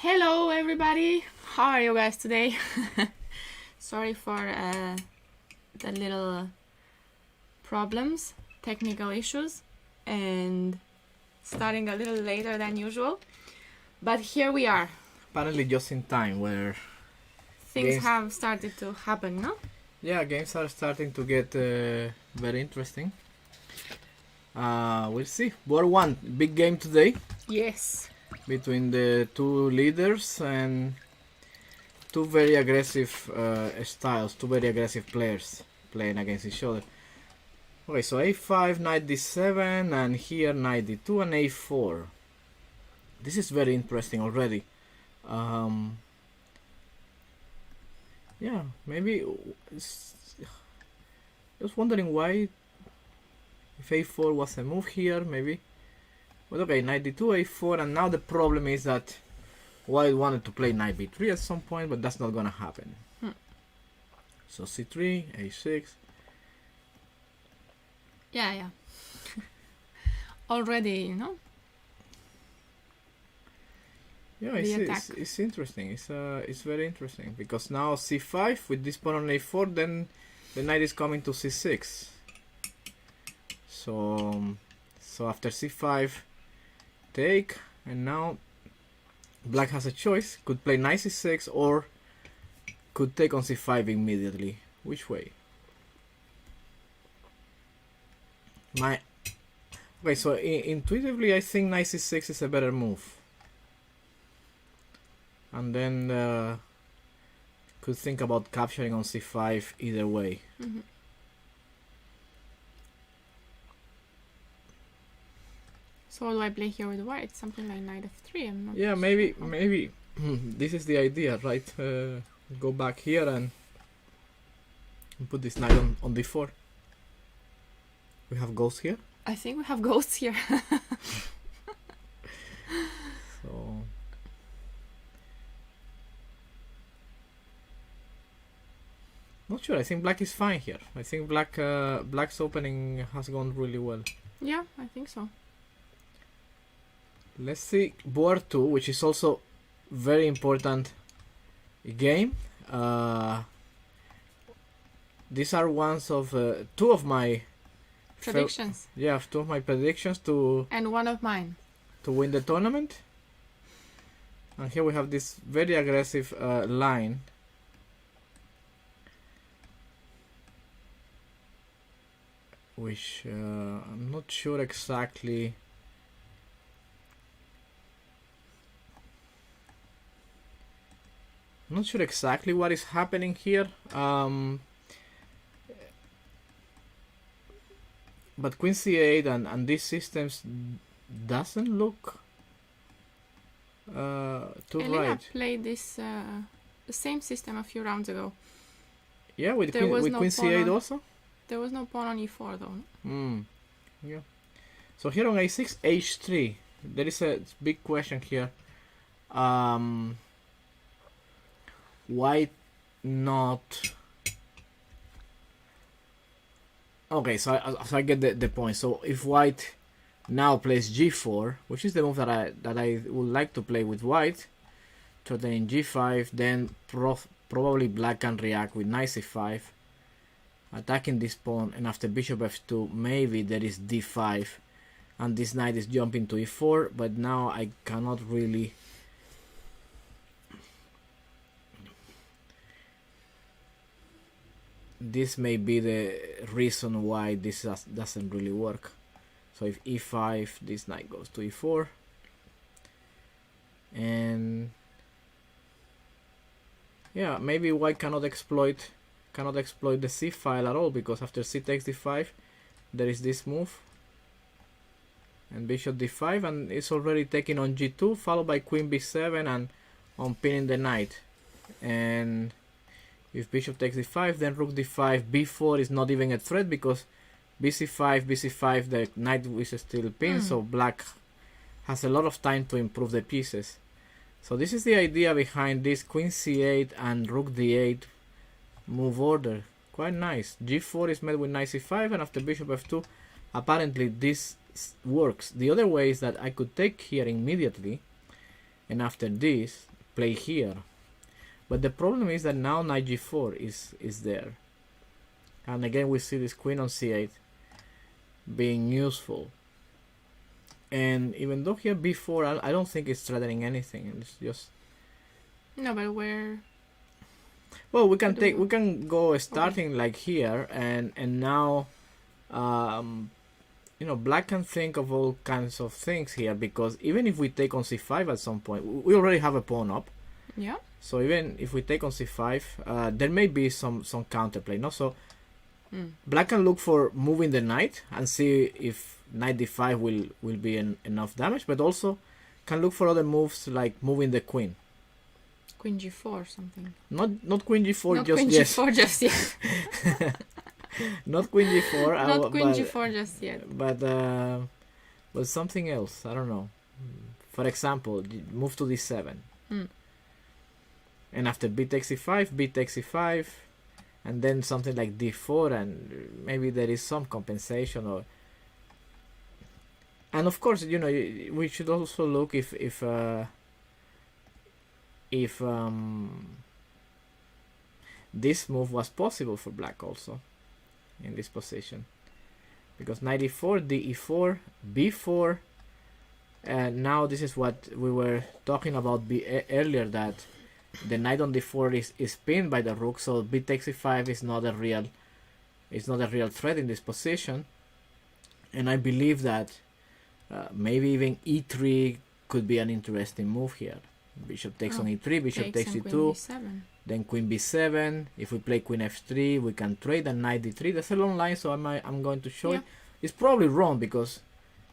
Hello everybody, how are you guys today? Sorry for the little problems, technical issues, and starting a little later than usual. But here we are. Apparently just in time where Things have started to happen, no? yeah, games are starting to get very interesting. We'll see. War 1, big game today Yes. between the two leaders and two very aggressive styles, two very aggressive players playing against each other. Okay, so a5, knight d7, and here knight d2 and a4. This is very interesting already. Yeah, maybe just wondering why if a4 was a move here, maybe. But okay, knight d2, a4, and now the problem is that white wanted to play knight b3 at some point, but that's not gonna happen. So c3, a6. Yeah. Already, you know? Yeah, it's interesting. It's very interesting because now c5 with this pawn on a4, then the knight is coming to c6. So after c5, take, and now black has a choice. Could play knight c6 or could take on c5 immediately. Which way? Okay, so intuitively I think knight c6 is a better move. And then could think about capturing on c5 either way. So what do I play here with white? Something like knight f3. I'm not Yeah, maybe this is the idea, right? Go back here and put this knight on d4. We have ghosts here. I think we have ghosts here. So not sure. I think black is fine here. I think black's opening has gone really well. Yeah, I think so. Let's see board 2, which is also very important game. These are two of my Predictions. two of my predictions to And one of mine. to win the tournament. And here we have this very aggressive line. Which I'm not sure exactly. I'm not sure exactly what is happening here. But queen c8 and these systems doesn't look too Elena right. played this the same system a few rounds ago. Yeah, with There was queen no c8 pawn also. There was no pawn on e4 though. Yeah. So here on a6, h3, there is a big question here. White not. Okay, so I get the point. So if white now plays g4, which is the move that I would like to play with white, threatening g5, then probably black can react with knight c5, attacking this pawn, and after bishop f2, maybe there is d5, and this knight is jumping to e4, but now I cannot really. This may be the reason why this doesn't really work. So if e5, this knight goes to e4, and yeah, maybe white cannot exploit the c file at all, because after c takes d5, there is this move, and bishop d5, and it's already taking on g2, followed by queen b7 and on pinning the knight. And if bishop takes d5, then rook d5, b4 is not even a threat because bc5, the knight is still pinned, so black has a lot of time to improve the pieces. So this is the idea behind this queen c8 and rook d8 move order. Quite nice. g4 is met with knight c5, and after bishop f2, apparently this works. The other way is that I could take here immediately, and after this, play here. But the problem is that now knight g4 is there. And again we see this queen on c8 being useful. And even though here b4, I don't think it's threatening anything. It's just... No, but where... Well, we can go starting like here, and now, you know, black can think of all kinds of things here, because even if we take on c5 at some point, we already have a pawn up. Yeah. So even if we take on c5, there may be some counterplay, no? So black can look for moving the knight and see if knight d5 will be enough damage, but also can look for other moves like moving the queen. Queen g4 or something. Not queen g4 Not just queen yet. g4 just yet. Not queen g4. Not queen g4 just yet. But something else. I don't know. For example, move to d7. And after b takes e5, b takes e5, and then something like d4, and maybe there is some compensation. Or... And of course, you know, we should also look if this move was possible for black also in this position, because knight e4, d e4, b4, and now this is what we were talking about earlier, that the knight on d4 is pinned by the rook, so b takes e5 is not a real threat in this position. And I believe that maybe even e3 could be an interesting move here. Bishop takes on e3, bishop takes e2, then queen b7. If we play queen f3, we can trade, and knight d3. That's a long line, so I'm going to show it. It's probably wrong, because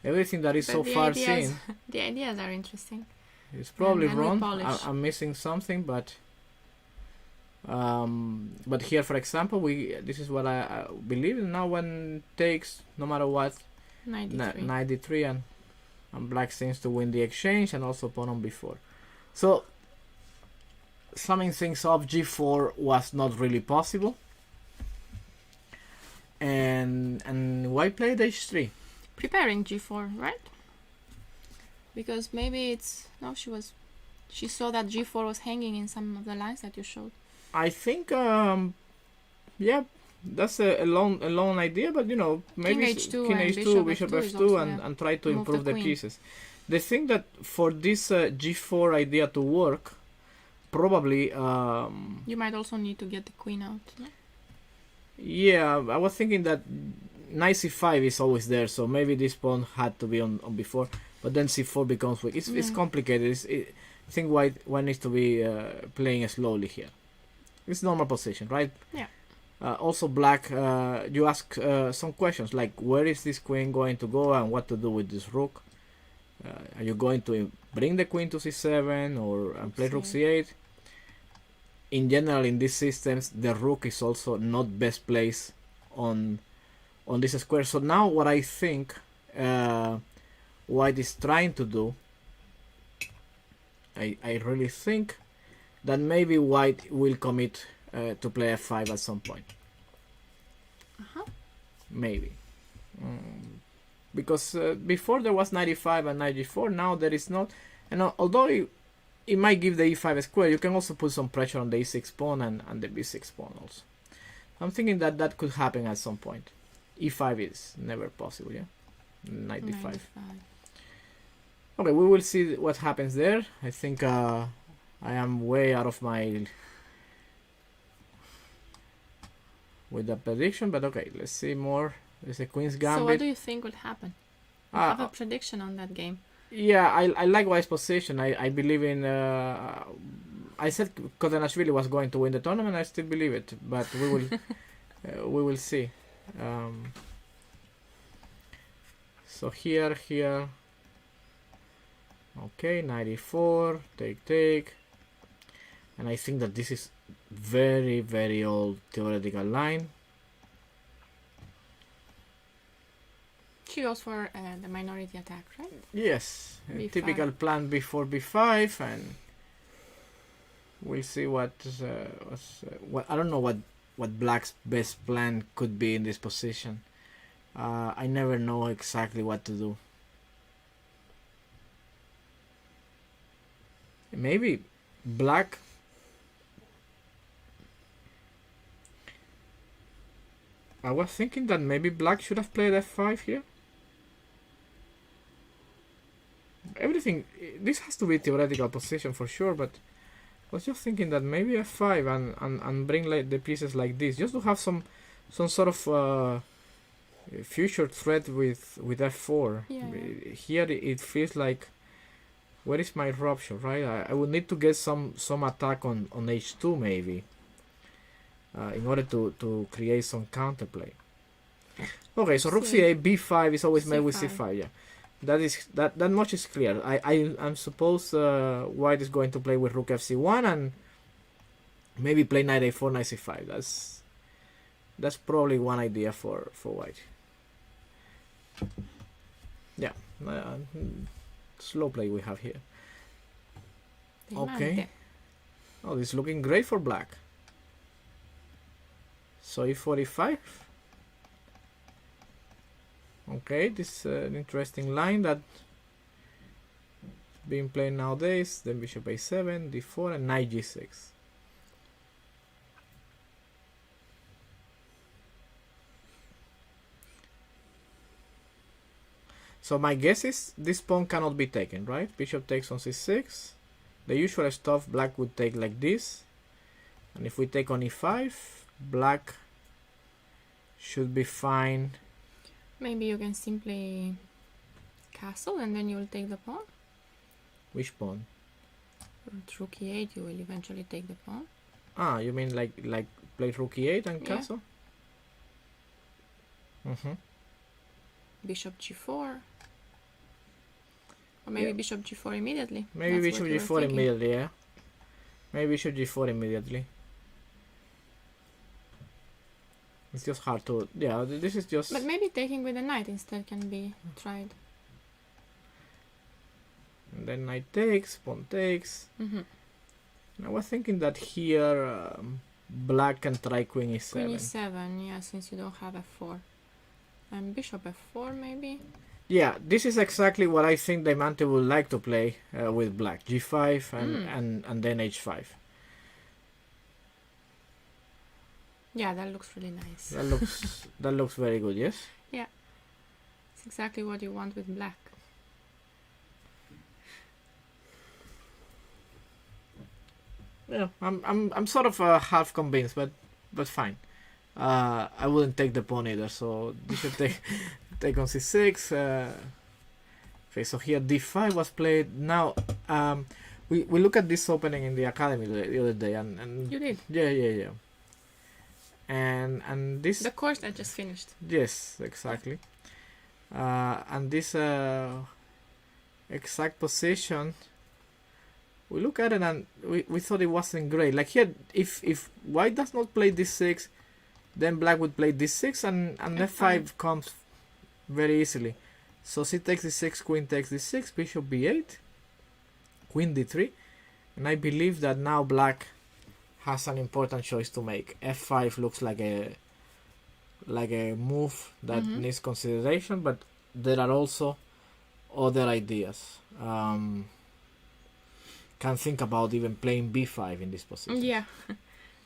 everything that is so far seen... The ideas are interesting. It's probably wrong. I'm missing something, but here, for example, this is what I believe. Now one takes, no matter what, knight d3, and black seems to win the exchange, and also pawn on b4. So, summing things up, g4 was not really possible. And why play h3? Preparing g4, right? Because maybe it's... No, she saw that g4 was hanging in some of the lines that you showed. I think, yeah, that's a long idea, but you know, maybe king h2, bishop f2, and try to improve the pieces. The thing that for this g4 idea to work, probably... you might also need to get the queen out. No? Yeah, I was thinking that knight c5 is always there, so maybe this pawn had to be on b4, but then c4 becomes weak. It's complicated. I think white needs to be playing slowly here. It's normal position, right? Yeah. Also black, you ask some questions like where is this queen going to go and what to do with this rook. Are you going to bring the queen to c7 or play rook c8? In general, in these systems, the rook is also not best placed on this square. So now what I think white is trying to do, I really think that maybe white will commit to play f5 at some point. Maybe. Because before there was knight e5 and knight g4, now there is not. And although it might give the e5 square, you can also put some pressure on the e6 pawn and the b6 pawn also. I'm thinking that could happen at some point. e5 is never possible, yeah? Knight d5. Okay, we will see what happens there. I think I am way out of my... with the prediction, but okay, let's see more. There's a queen's gambit. So what do you think will happen? You have a prediction on that game. Yeah, I like White's position. I believe in... I said Kotanashvili was going to win the tournament. I still believe it, but we will we will see. So here. Okay, 94, take. And I think that this is very, very old theoretical line. She goes for the minority attack, right? Yes, B5. Typical plan before b5, and we'll see what I don't know what black's best plan could be in this position. I never know exactly what to do. Maybe black. I was thinking that maybe black should have played f5 here. Everything, this has to be theoretical position for sure, but I was just thinking that maybe f5 and bring like the pieces like this, just to have some sort of future threat with f4. Yeah. Here it feels like, where is my rupture, right? I would need to get some attack on h2 maybe, in order to create some counterplay. Okay, so rook c8, b5 is always made with c5. Yeah, that much is clear. I'm suppose white is going to play with rook fc1 and maybe play knight a4, knight c5. That's probably one idea for white. Yeah, slow play we have here. Okay. Oh, this is looking great for black. So e45. Okay, this is an interesting line that being played nowadays. Then bishop a7, d4, and knight g6. So my guess is this pawn cannot be taken, right? Bishop takes on c6. The usual stuff, black would take like this. And if we take on e5, black should be fine. Maybe you can simply castle and then you will take the pawn. Which pawn? With rook e8 you will eventually take the pawn. Ah, you mean like play rook e8 and castle? Mm-hmm. Bishop g4. Or maybe bishop g4 immediately. Maybe That's bishop what you were g4 thinking. immediately, yeah. Maybe bishop g4 immediately. It's just hard to... Yeah, this is just... But maybe taking with the knight instead can be tried. And then knight takes, pawn takes. Mm-hmm. I was thinking that here black can try queen e7. Queen e7, yeah, since you don't have f4. And bishop f4 maybe? Yeah, this is exactly what I think Diamante would like to play with black. g5 and then h5. Yeah, that looks really nice. That looks very good, yes? Yeah. It's exactly what you want with black. Yeah, I'm sort of half convinced, but fine. I wouldn't take the pawn either, so this should take on c6. Okay, so here d5 was played. Now we look at this opening in the academy the other day, and You did? yeah. And this The course that just finished. yes, exactly. And this exact position, we look at it and we thought it wasn't great. Like here, if white does not play d6, then black would play d6 and f5 comes very easily. So c takes d6, queen takes d6, bishop b8, queen d3, and I believe that now black has an important choice to make. f5 looks like a move that needs consideration, but there are also other ideas. Can think about even playing b5 in this position. Yeah,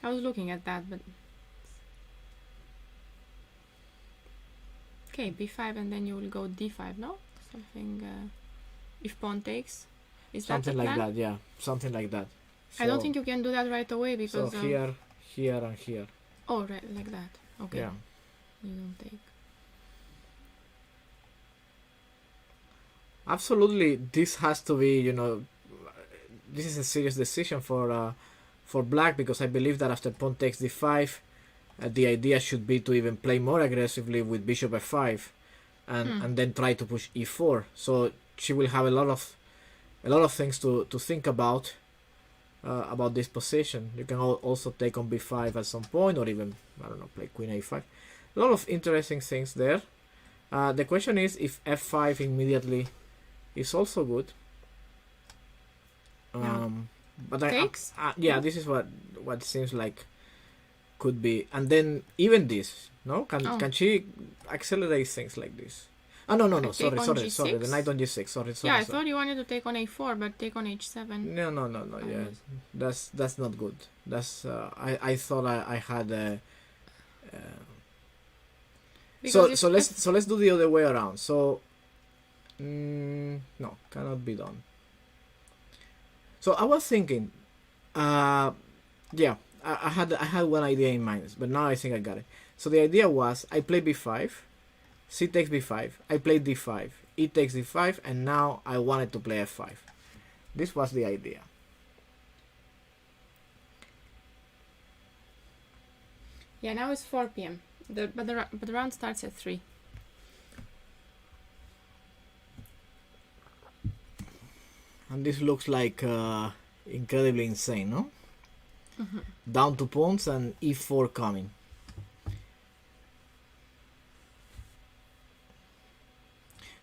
I was looking at that, but okay, b5 and then you will go d5, no? Something, if pawn takes, is Something that the like plan? that, yeah, something like that. I don't think you can do that right away because so here, and here. oh, right, like that. Okay. Yeah. You don't take. Absolutely, this has to be, this is a serious decision for black, because I believe that after pawn takes d5, the idea should be to even play more aggressively with bishop f5, and then try to push e4. So she will have a lot of things to think about this position. You can also take on b5 at some point, or even, I don't know, play queen a5. A lot of interesting things there. The question is if f5 immediately is also good. But Takes? this is what seems like could be. And then even this, no? Can she accelerate things like this? Oh, no, Take sorry, on sorry, G6? sorry, the knight on G6, sorry. Yeah, I thought you wanted to take on A4, but take on H7. No, yeah, that's not good. That's I thought I had so let's do the other way around. So no, cannot be done. So I was thinking, yeah, I had one idea in mind, but now I think I got it. So the idea was I play B5, C takes B5, I play D5, E takes D5, and now I wanted to play F5. This was the idea. Yeah, now it's 4 p.m. But the round starts at 3. And this looks like incredibly insane, no? Mm-hmm. Down 2 pawns and E4 coming.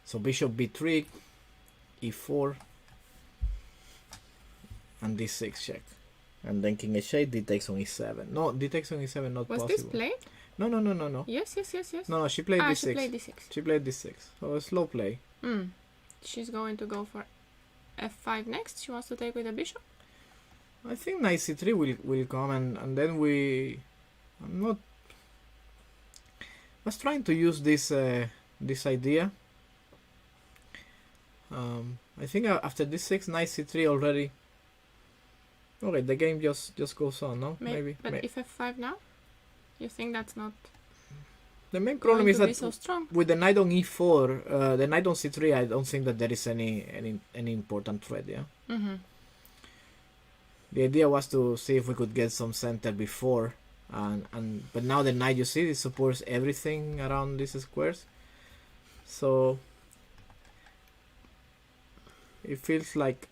So bishop B3, E4, and D6 check. And then king H8, D takes on E7. No, D takes on E7 not was possible. Was this played? No. Yes. No, she played D6. She played D6. She played D6. So a slow play. She's going to go for F5 next. She wants to take with a bishop. I think knight C3 will come, and then I was trying to use this idea. I think after D6, knight C3 already. Okay, the game just goes on, no? Maybe. But if F5 now? You think that's not... The main problem is that so strong? With the knight on E4, the knight on C3, I don't think that there is any important threat, yeah? Mm-hmm. The idea was to see if we could get some center before, but now the knight, you see, it supports everything around these squares. So it feels like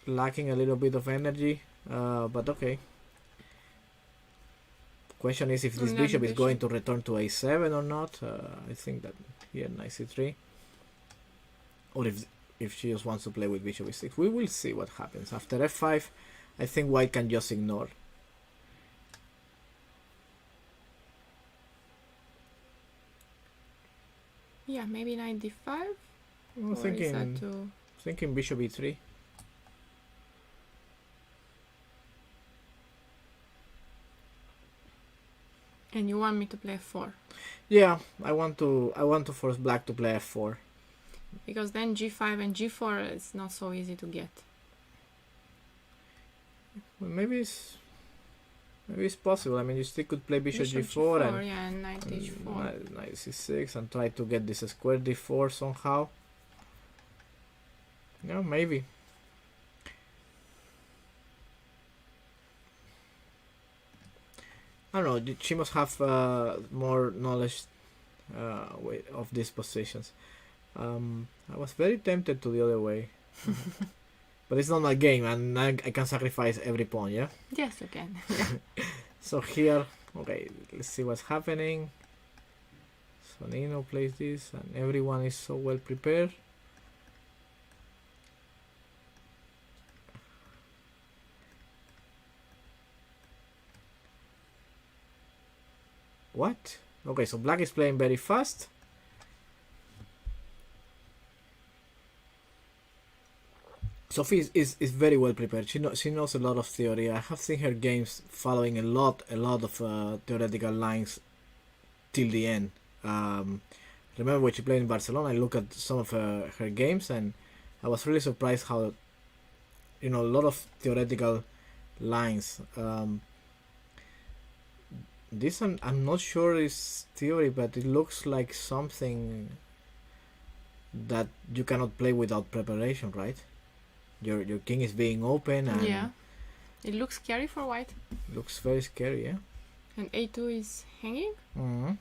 lacking a little bit of energy, but okay. Question is if this bishop is going to return to A7 or not. I think that here knight C3, or if she just wants to play with bishop E6. We will see what happens after F5. I think white can just ignore. Yeah, maybe knight D5. I'm thinking bishop E3. And you want me to play F4? Yeah, I want to force black to play F4. Because then G5 and G4 is not so easy to get. Well, maybe it's possible. I mean, you still could play bishop G4 and yeah, and knight H4. Knight C6 and try to get this square D4 somehow. Yeah, maybe. I don't know. She must have more knowledge of these positions. I was very tempted to the other way. But it's not my game, and I can sacrifice every pawn, yeah? Yes, you can. So here, okay, let's see what's happening. So Nino plays this, and everyone is so well prepared. What? Okay, so black is playing very fast. Sophie is very well prepared. She knows a lot of theory. I have seen her games following a lot of theoretical lines till the end. Remember when she played in Barcelona, I looked at some of her games and I was really surprised how, a lot of theoretical lines. This I'm not sure is theory, but it looks like something that you cannot play without preparation, right? Your king is being open, and yeah, it looks scary for white. Looks very scary, yeah. And A2 is hanging. Mm-hmm.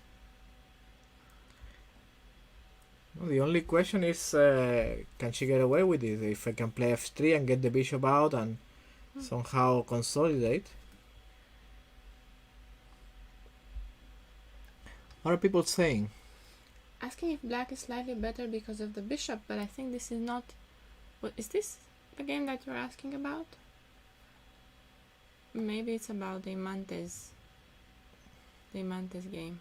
Well, the only question is, can she get away with it? If I can play F3 and get the bishop out and somehow consolidate. What are people saying? Asking if black is slightly better because of the bishop, but I think this is not. What is this? The game that you're asking about? Maybe it's about the Imantes game.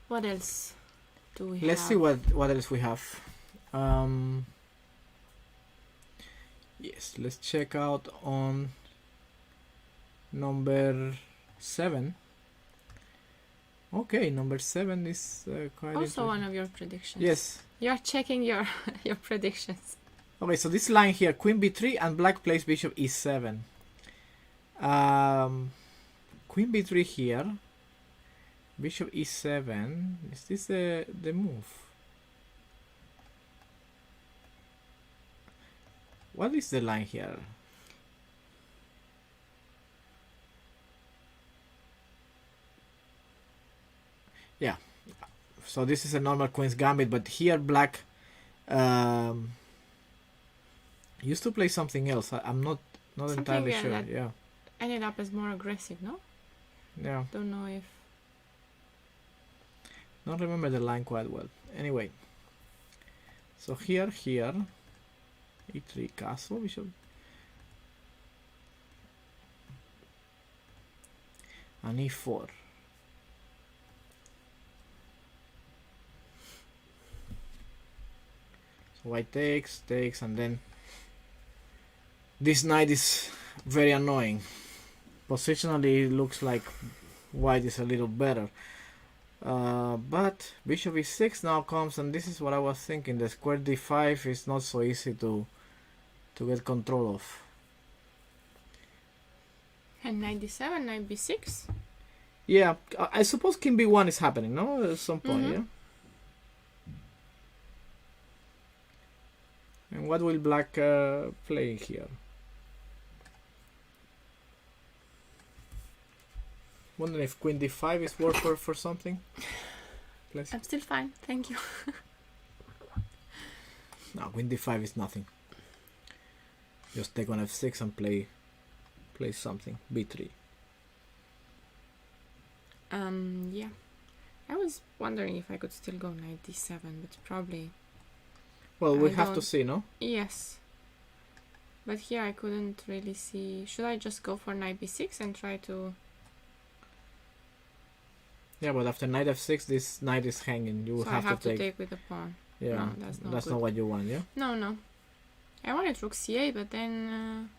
What else do we Let's have? see what else we have. Yes, let's check out on number 7. Okay, number 7 is quite Also interesting. one of your predictions. Yes. You're checking your your predictions. Okay, so this line here, queen b3 and black plays bishop e7. Queen b3 here, bishop e7. Is this the move? What is the line here? Yeah, so this is a normal queen's gambit, but here black used to play something else. I'm not Something, entirely yeah, sure. that- Yeah, Ended up as more aggressive, no? yeah. Don't know if... Don't remember the line quite well. Anyway, so here, e3 castle, bishop, and e4. So white takes, and then this knight is very annoying. Positionally, it looks like white is a little better. But bishop e6 now comes, and this is what I was thinking. The square d5 is not so easy to get control of. And knight d7, knight b6. Yeah, I suppose king b1 is happening, no? At some point, Mhm. yeah? And what will black play here? Wondering if queen d5 is worth for something? Please. I'm still fine, thank you. No, queen d5 is nothing. Just take on f6 and play something. b3. Yeah. I was wondering if I could still go knight d7, but probably... Well, we I have to don't- see, no? Yes. But here I couldn't really see... Should I just go for knight b6 and try to... Yeah, but after knight f6, this knight is hanging. You will So I have, have to to take. take with the pawn. Yeah, No, that's not good. not what you want, yeah? No. I wanted rook c8, but then...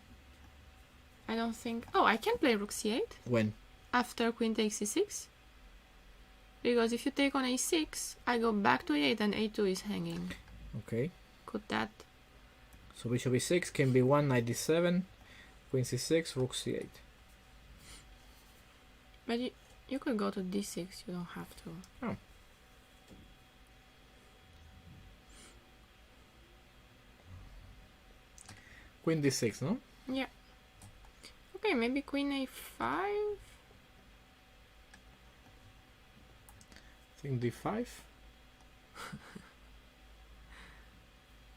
I don't think... Oh, I can play rook c8 When? after queen takes e6. Because if you take on a6, I go back to a8 and a2 is hanging. Okay. Could that... So bishop e6, king b1, knight d7, queen c6, rook c8. But you could go to d6, you don't have to. Oh. Queen d6, no? Yeah. Okay, maybe queen a5? I think d5.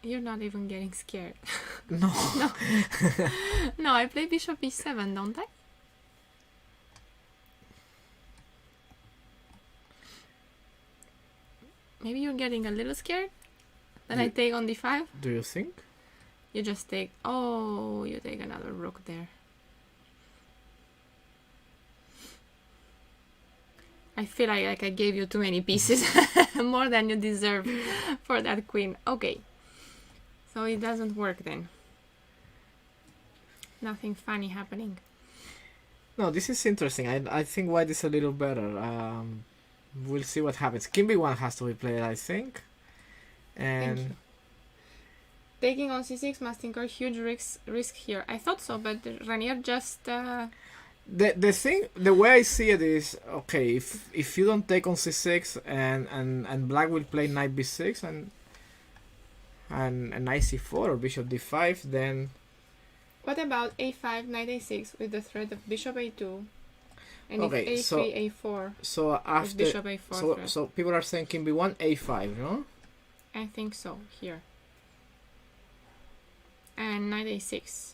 You're not even getting scared. No. No, I play bishop e7, don't I? Maybe you're getting a little scared? Then I You- take on d5? Do you think? You just take... Oh, you take another rook there. I feel like I gave you too many pieces. More than you deserve for that queen. Okay. So it doesn't work then. Nothing funny happening. No, this is interesting. I think white is a little better. We'll see what happens. King b1 has to be played, I think. Thank you. And Taking on c6 must incur huge risk here. I thought so, but Renier just... the thing, the way I see it is, okay, if you don't take on c6 and black will play knight b6 and knight c4 or bishop d5, then What about a5, knight a6 with the threat of bishop a2? And Okay, if so- a3, a4 so with after bishop a4 threat. so people are saying king b1 a5, no? I think so, here. And knight a6.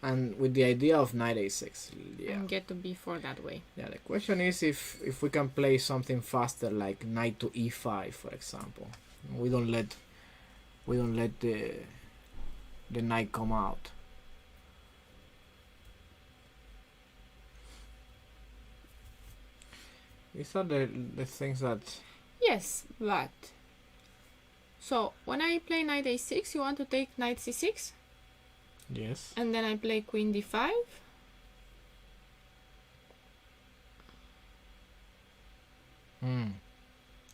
And with the idea of knight a6, yeah. And get to b4 that way. Yeah, the question is if we can play something faster like knight to e5, for example. We don't let the knight come out. These are the things that Yes, but so when I play knight a6, you want to take knight c6, Yes. and then I play queen d5.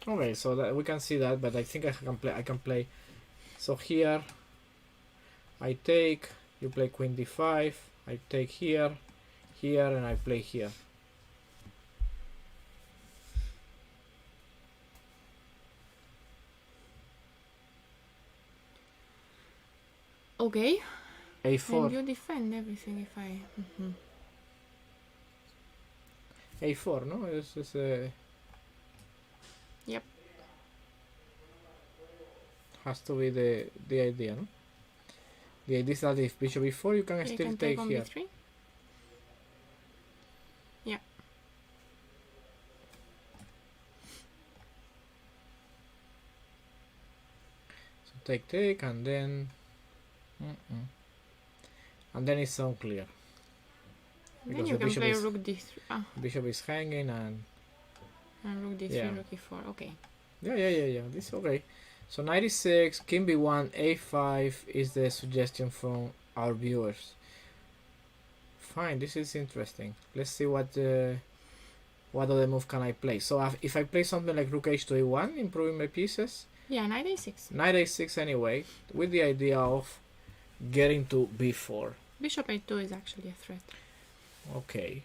Okay, so that we can see that, but I think I can play. So here, I take. You play queen d5. I take here, and I play here. Okay. a4. And you defend everything if I. a4, no? It's Yep. has to be the idea, no? The idea is that if bishop e4, you can You still can take on here. b3. Yeah. So take, and then it's unclear. Then Because you the can bishop play is- rook d3. Bishop is hanging, and Rook d3, Yeah. rook e4. Okay. yeah. This is okay. So 96, king b1, a5 is the suggestion from our viewers. Fine, this is interesting. Let's see what other move can I play. So if I play something like rook h to a1, improving my pieces, Yeah, knight a6. knight a6 anyway, with the idea of getting to b4. Bishop a2 is actually a threat. Okay.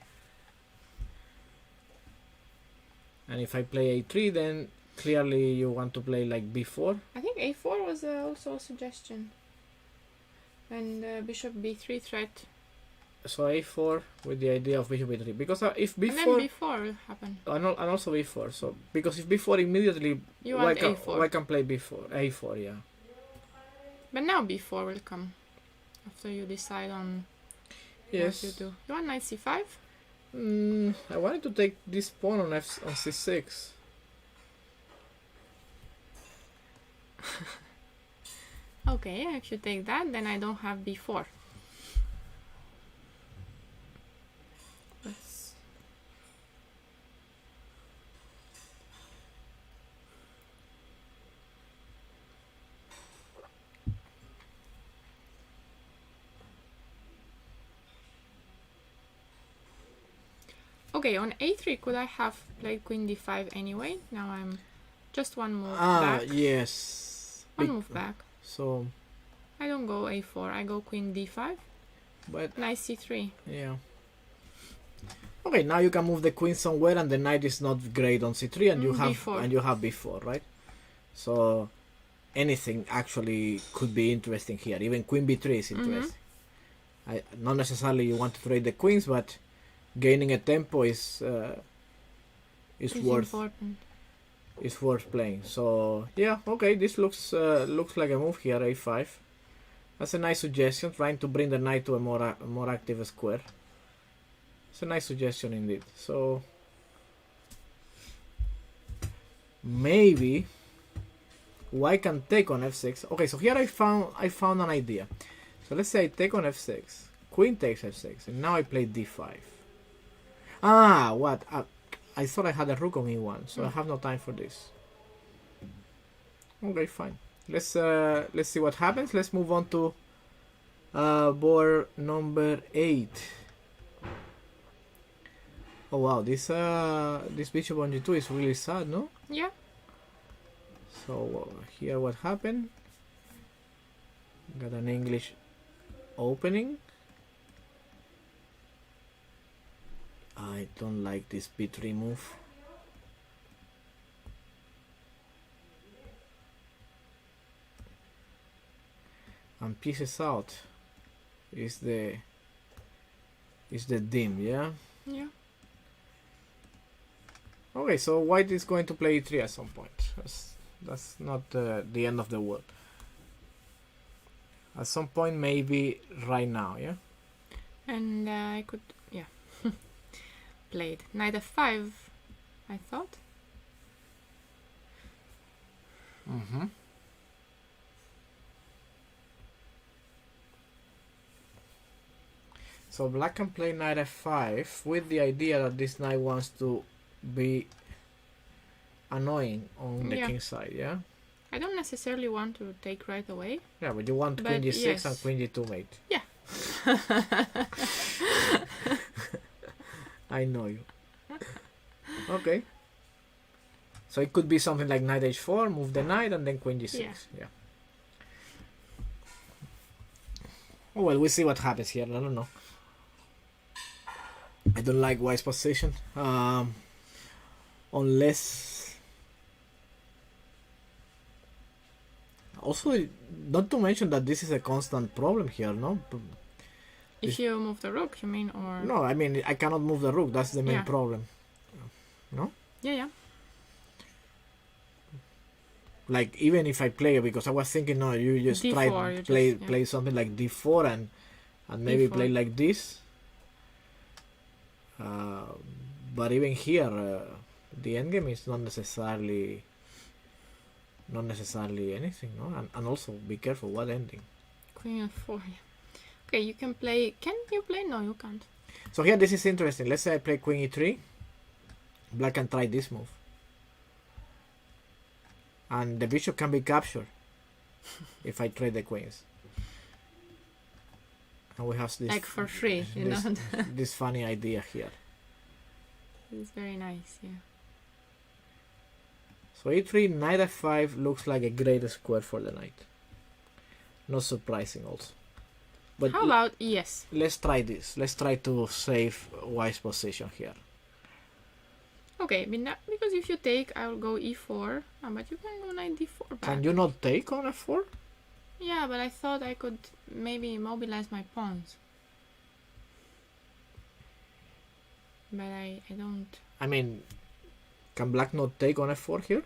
And if I play a3, then clearly you want to play like b4. I think a4 was also a suggestion. And bishop b3 threat. So a4 with the idea of bishop b3. Because if And then b4... b4 will happen. And also b4. So because if b4 immediately... You want a4. Why can play b4? a4, yeah. But now b4 will come. After you decide on Yes. what you do. You want knight c5? I wanted to take this pawn on c6. Okay, if you take that, then I don't have b4. Let's... Okay, on a3 could I have played queen d5 anyway? Now I'm just one move back. Yes. One move back. So... I don't go a4, I go queen d5. But... Knight c3. Yeah. Okay, now you can move the queen somewhere, and the knight is not great on c3, and you have b4. and you have b4, right? So anything actually could be interesting here. Even queen b3 is interesting. Not necessarily you want to trade the queens, but gaining a tempo is worth important. Is worth playing. So yeah, okay, this looks like a move here, a5. That's a nice suggestion, trying to bring the knight to a more active square. It's a nice suggestion indeed. So maybe white can take on f6. Okay, so here I found an idea. So let's say I take on f6, queen takes f6, and now I play d5. Ah, what? I thought I had a rook on e1, so I have no time for this. Okay, fine. Let's see what happens. Let's move on to board number 8. Oh wow, this bishop on g2 is really sad, no? Yeah. So here what happened? Got an English opening. I don't like this b3 move. And pieces out is the dim, yeah? Yeah. Okay, so white is going to play e3 at some point. That's not the end of the world. At some point, maybe right now, yeah? And I could, yeah, played knight f5, I thought. Mm-hmm. So black can play knight f5 with the idea that this knight wants to be annoying on the Yeah. king side, yeah? I don't necessarily want to take right away. Yeah, but you want But queen g6 yes. and queen g2 mate. Yeah. I know you. Okay. So it could be something like knight h4, move the knight, and then queen g6. Yeah. Oh, well, we'll see what happens here. I don't know. I don't like white's position. Unless... Also, not to mention that this is a constant problem here, no? If you move the rook, you mean, or... No, I mean, I cannot move the rook. That's the main problem. No? Yeah. Like, even if I play it, because I was thinking, no, you just D4, try to play something like d4 and maybe D4. play like this. But even here, the endgame is not necessarily anything, no? And also be careful what ending. Queen f4. Yeah. Okay, you can play. Can you play? No, you can't. So here, this is interesting. Let's say I play queen e3. Black can try this move, and the bishop can be captured if I trade the queens. And we have this, like for free, you this, know. this funny idea here. It's very nice, yeah. So e3, knight f5 looks like a great square for the knight. Not surprising also. But how about yes? Let's try this. Let's try to save white's position here. Okay, because if you take, I will go e4. But you can go knight d4 back. Can you not take on f4? Yeah, but I thought I could maybe immobilize my pawns. But I don't... I mean, can black not take on f4 here?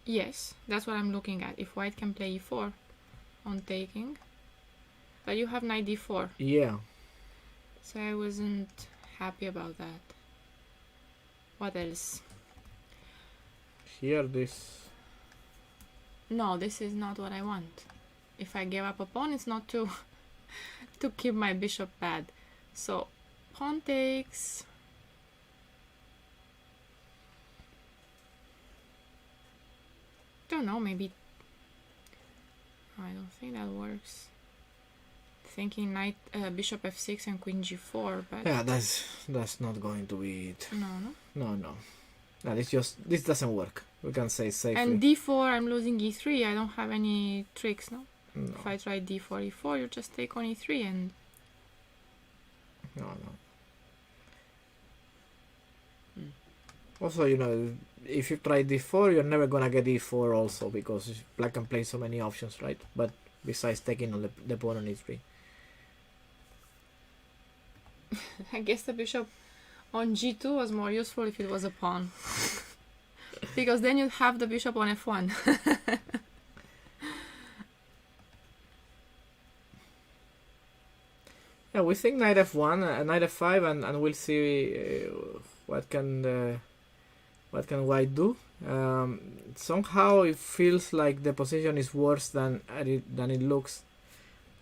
Yes, that's what I'm looking at. If white can play e4 on taking. But you have knight d4. Yeah. So I wasn't happy about that. What else? Here, this... No, this is not what I want. If I give up a pawn, it's not to to keep my bishop bad. So pawn takes. Don't know, maybe. I don't think that works. Thinking knight, bishop f6 and queen g4, but Yeah, that's not going to be it. no. No, this doesn't work. We can say safely. And d4, I'm losing e3. I don't have any tricks, no? No. If I try d4, e4, you just take on e3 and... No. Also, you know, if you try d4, you're never gonna get e4 also, because black can play so many options, right? But besides taking on the pawn on e3. I guess the bishop on g2 was more useful if it was a pawn. Because then you'd have the bishop on f1. Yeah, we think knight f1, knight f5, and we'll see what can white do. Somehow it feels like the position is worse than it looks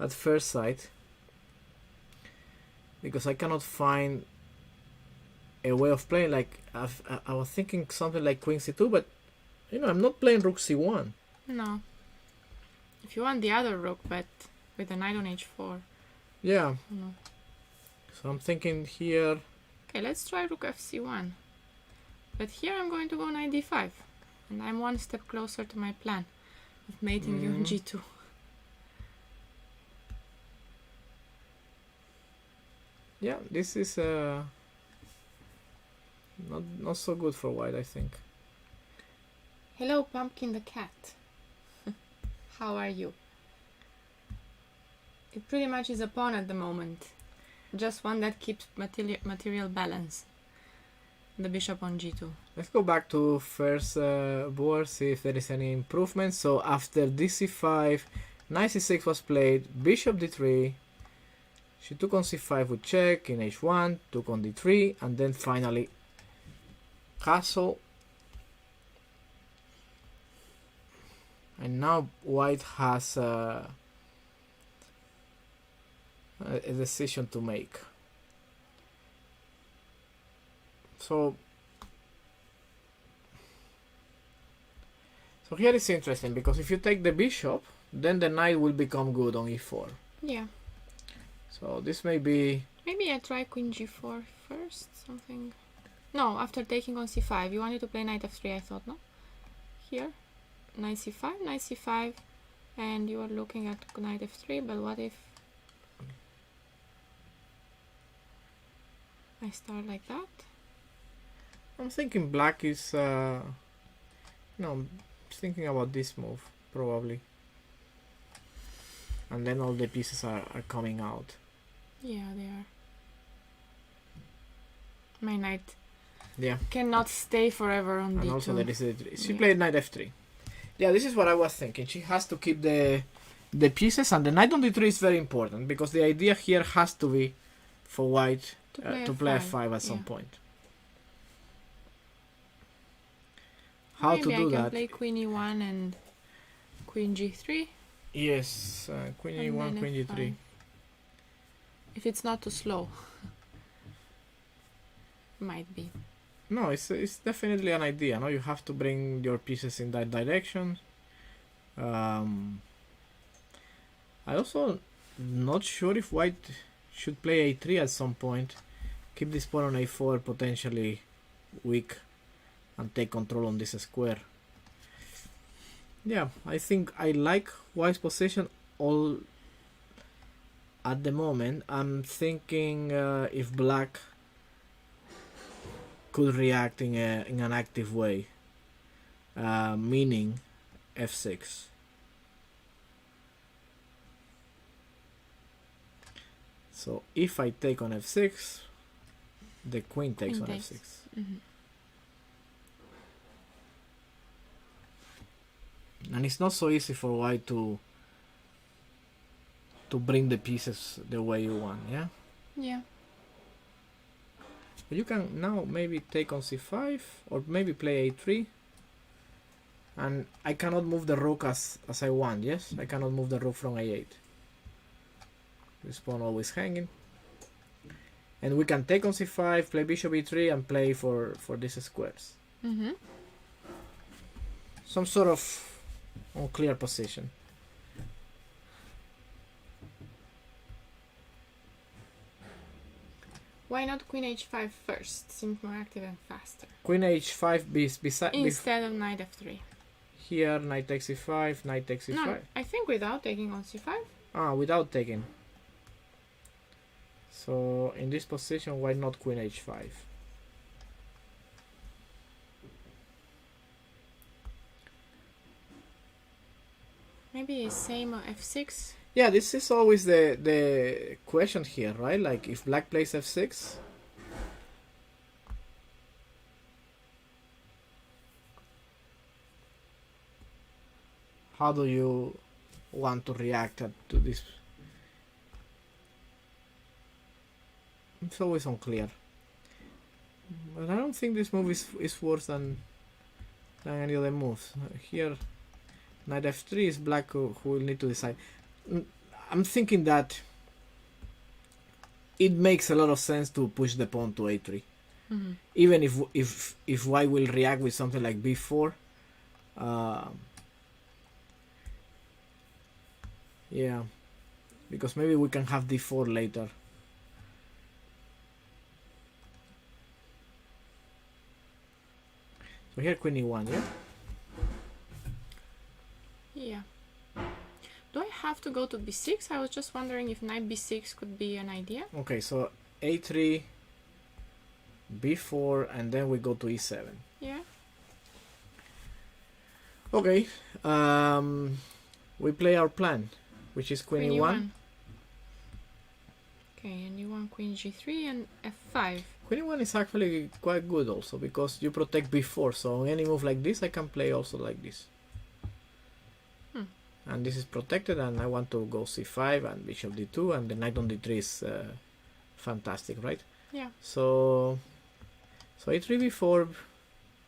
at first sight, because I cannot find a way of playing. Like I was thinking something like queen c2, but you know, I'm not playing rook c1. No. If you want the other rook, but with a knight on h4. Yeah. No. So I'm thinking here. Okay, let's try rook fc1. But here I'm going to go knight d5. And I'm one step closer to my plan of mating you on g2. Yeah, this is not so good for white, I think. Hello, Pumpkin the cat. How are you? It pretty much is a pawn at the moment. Just one that keeps material balance. The bishop on g2. Let's go back to first board, see if there is any improvement. So after dc5, knight c6 was played, bishop d3, she took on c5 with check, in h1, took on d3, and then finally castle. And now white has a decision to make. So So here it's interesting because if you take the bishop, then the knight will become good on e4. Yeah. So this may be... Maybe I try queen g4 first, something. No, after taking on c5. You wanted to play knight f3, I thought, no? Here, knight c5, knight c5, and you are looking at knight f3, but what if I start like that? I'm thinking black is... no, I'm thinking about this move, probably. And then all the pieces are coming out. Yeah, they are. My knight cannot stay forever on d2. And also there is she played knight f3. Yeah, this is what I was thinking. She has to keep the pieces, and the knight on d3 is very important because the idea here has to be for white to play f5 at some point. How Maybe to do I can that? play queen e1 and queen g3. Yes, queen e1, queen g3. If it's not too slow. Might be. No, it's definitely an idea. No, you have to bring your pieces in that direction. I also not sure if white should play a3 at some point. Keep this pawn on a4 potentially weak and take control on this square. Yeah, I think I like white's position all at the moment. I'm thinking if black could react in an active way, meaning f6. So if I take on f6, the queen takes on f6. Mm-hmm. And it's not so easy for white to bring the pieces the way you want, yeah? Yeah. But you can now maybe take on c5 or maybe play a3. And I cannot move the rook as I want, yes? I cannot move the rook from a8. This pawn always hanging. And we can take on c5, play bishop e3 and play for these squares. Mm-hmm. Some sort of unclear position. Why not queen h5 first? Seems more active and faster. Queen h5 instead of knight f3. Here, knight takes c5, knight takes c5. No, I think without taking on c5. Ah, without taking. So in this position, why not queen h5? Maybe same f6. Yeah, this is always the question here, right? Like if black plays f6, how do you want to react to this? It's always unclear. But I don't think this move is worse than any other moves. Here, knight f3 is black who will need to decide. I'm thinking that it makes a lot of sense to push the pawn to a3. Mm-hmm. Even if white will react with something like b4. Yeah, because maybe we can have d4 later. So here queen e1, yeah? Yeah. Do I have to go to b6? I was just wondering if knight b6 could be an idea. Okay, so a3, b4, and then we go to e7. Yeah. Okay, we play our plan, which is queen e1. Okay, and you want queen g3 and f5. Queen e1 is actually quite good also, because you protect b4, so on any move like this I can play also like this. And this is protected, and I want to go c5 and bishop d2, and the knight on d3 is fantastic, right? Yeah. So a3 b4,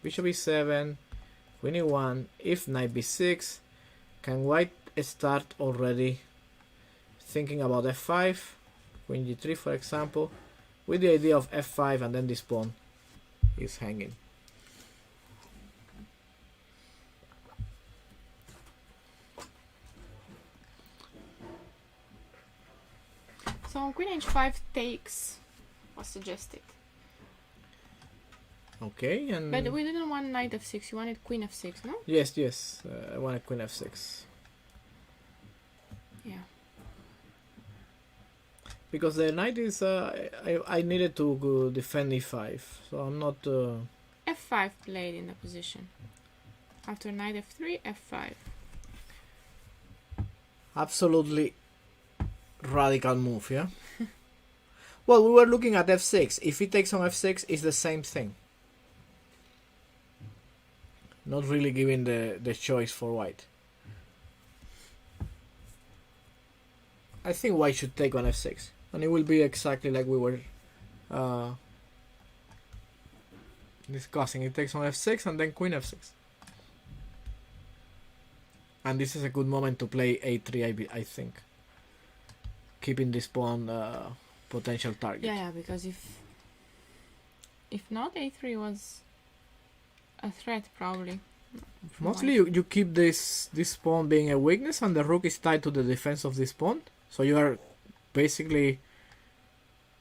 bishop e7, queen e1. If knight b6, can white start already thinking about f5, queen g3 for example, with the idea of f5, and then this pawn is hanging. So queen h5 takes was suggested. Okay, and But we didn't want knight f6, you wanted queen f6, no? yes, I want a queen f6 Yeah. because the knight is I needed to go defend e5, so I'm not f5 played in the position. After knight f3, f5. absolutely radical move, yeah. Well, we were looking at f6. If he takes on f6, it's the same thing. Not really giving the choice for white. I think white should take on f6, and it will be exactly like we were discussing. It takes on f6 and then queen f6. And this is a good moment to play a3, I think. Keeping this pawn potential target. Yeah, because if not, a3 was a threat probably. Mostly you keep this pawn being a weakness, and the rook is tied to the defense of this pawn. So you are basically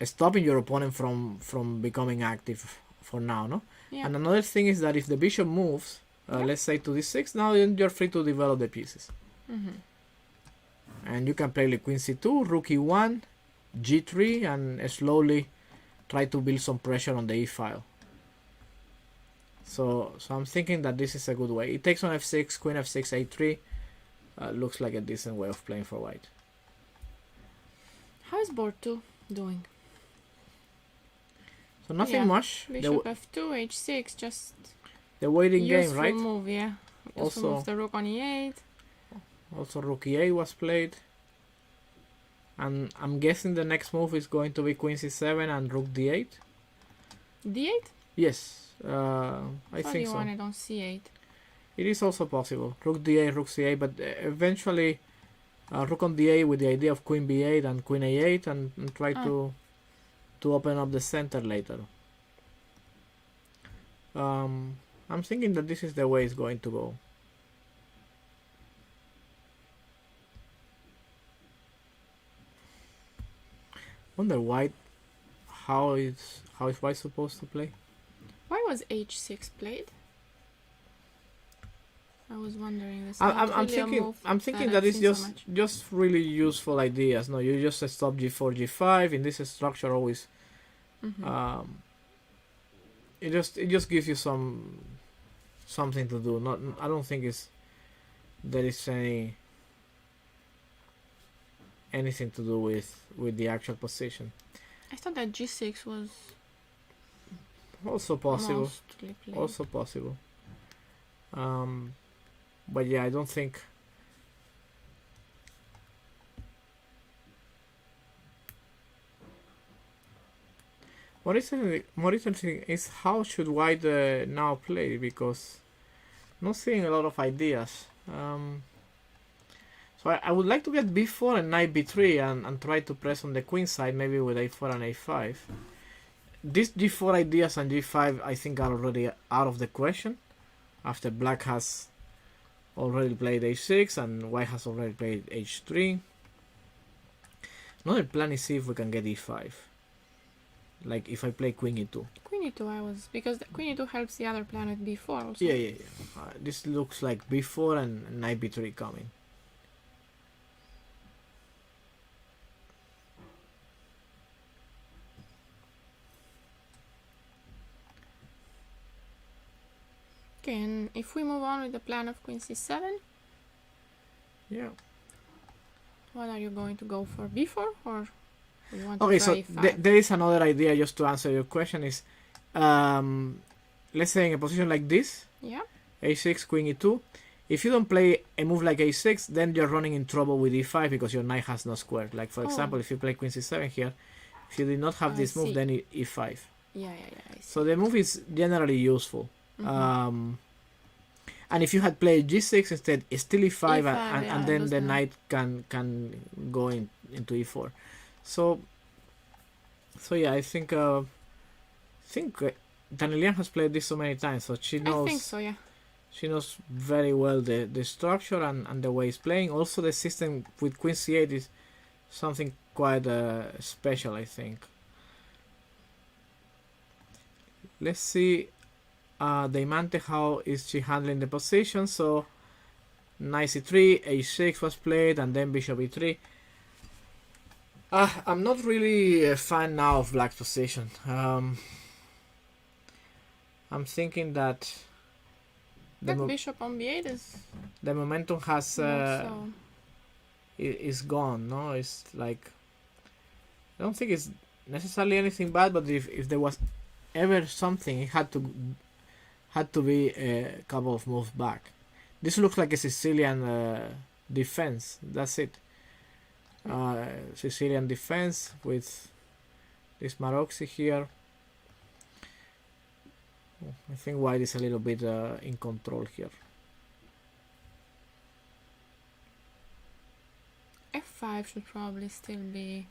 stopping your opponent from becoming active for now, no? Yeah. And another thing is that if the bishop moves, let's say to d6, now you're free to develop the pieces. And you can play like queen c2, rook e1, g3, and slowly try to build some pressure on the e file. So I'm thinking that this is a good way. It takes on f6, queen f6, a3. Looks like a decent way of playing for white. How is board 2 doing? So nothing much. Bishop f2, h6, just the waiting game, useful right? move, yeah. Also move the rook on e8. Also rook e8 was played. And I'm guessing the next move is going to be queen c7 and rook d8. d8? Yes, I think you so. want it on c8. It is also possible. Rook d8, rook c8, but eventually rook on d8 with the idea of queen b8 and queen a8 and try to open up the center later. I'm thinking that this is the way it's going to go. Wonder how is white supposed to play? Why was h6 played? I was wondering this. I'm thinking that it's just really useful ideas. No, you just stop g4, g5 in this structure always. It just gives you something to do. Not, I don't think there is anything to do with the actual position. I thought that g6 was also possible. Also possible. But yeah, I don't think. What is interesting is how should white now play, because I'm not seeing a lot of ideas. So I would like to get b4 and knight b3 and try to press on the queen side, maybe with a4 and a5. These g4 ideas and g5 I think are already out of the question, after black has already played h6 and white has already played h3. Another plan is see if we can get e5. Like if I play queen e2. Queen e2 because the queen e2 helps the other plan with b4 also. Yeah. This looks like b4 and knight b3 coming. Okay, and if we move on with the plan of queen c7, yeah. What are you going to go for, b4 or you want Okay, to so try e5? there is another idea just to answer your question is, let's say in a position like this, yeah, a6, queen e2. If you don't play a move like a6, then you're running in trouble with e5 because your knight has no square. Like for example, if you play queen c7 here, if you did not have this move, then e5. Yeah, I see. So the move is generally useful. And if you had played g6 instead, it's still e5, and then the knight can go into e4. So yeah, I think Danielian has played this so many times, so she knows. I think so, yeah. She knows very well the structure and the way it's playing. Also, the system with queen c8 is something quite special, I think. Let's see Deimante, how is she handling the position. So knight c3, h6 was played, and then bishop e3. I'm not really a fan now of black's position. I'm thinking that That bishop on b8 is the momentum has not so. is gone. No, it's like, I don't think it's necessarily anything bad, but if there was ever something, it had to be a couple of moves back. This looks like a Sicilian defense. That's it. Sicilian defense with this Maroczy here. I think white is a little bit in control here. f5 should probably still be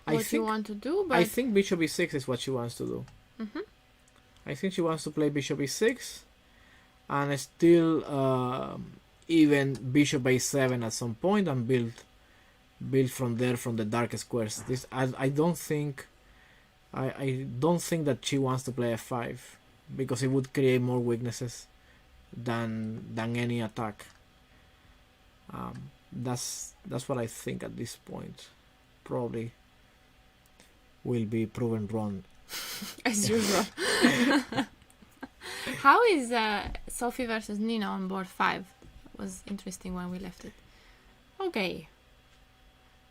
I what you think want to do, but I think bishop e6 is what she wants to do. Mhm. I think she wants to play bishop e6 and still even bishop a7 at some point and build from there, from the dark squares. This I don't think that she wants to play f5 because it would create more weaknesses than any attack. That's what I think at this point. Probably will be proven wrong. as usual. How is Sophie versus Nina on board 5? It was interesting when we left it. Okay.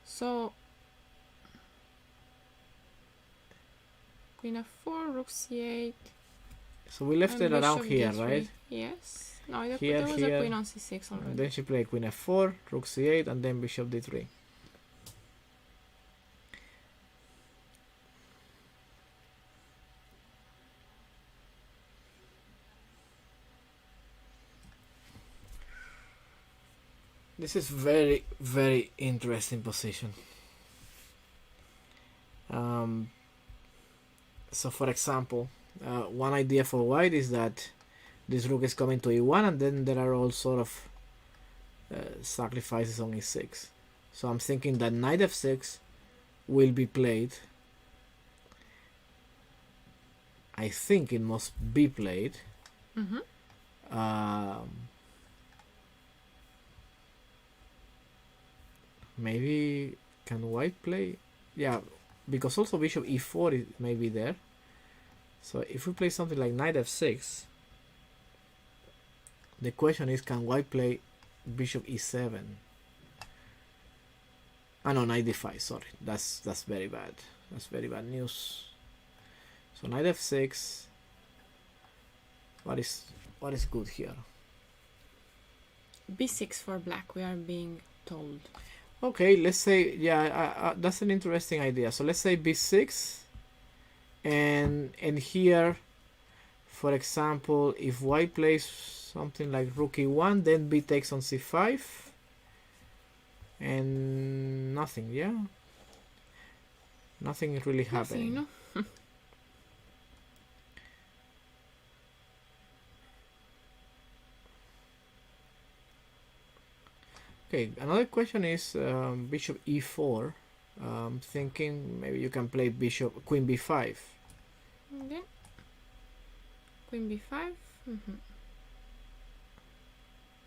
So Queen f4, Rook c8. So we left it and around bishop here, d3. right? Yes. No, Here, there was here. a queen on c6 already. And then she played queen f4, rook c8, and then bishop d3. This is very, very interesting position. So for example, one idea for white is that this rook is coming to e1, and then there are all sort of sacrifices on e6. So I'm thinking that knight f6 will be played. I think it must be played. Maybe can white play? Yeah, because also bishop e4 is maybe there. So if we play something like knight f6, the question is, can white play bishop e7? Ah no, knight d5. Sorry, that's very bad. That's very bad news. So knight f6. What is good here? b6 for black, we are being told. Okay, let's say, yeah, that's an interesting idea. So let's say b6, and here, for example, if white plays something like rook e1, then b takes on c5, and nothing, yeah, nothing is really happening. Nothing, no? Okay, another question is bishop e4. Thinking maybe you can play queen b5. Okay. Queen b5.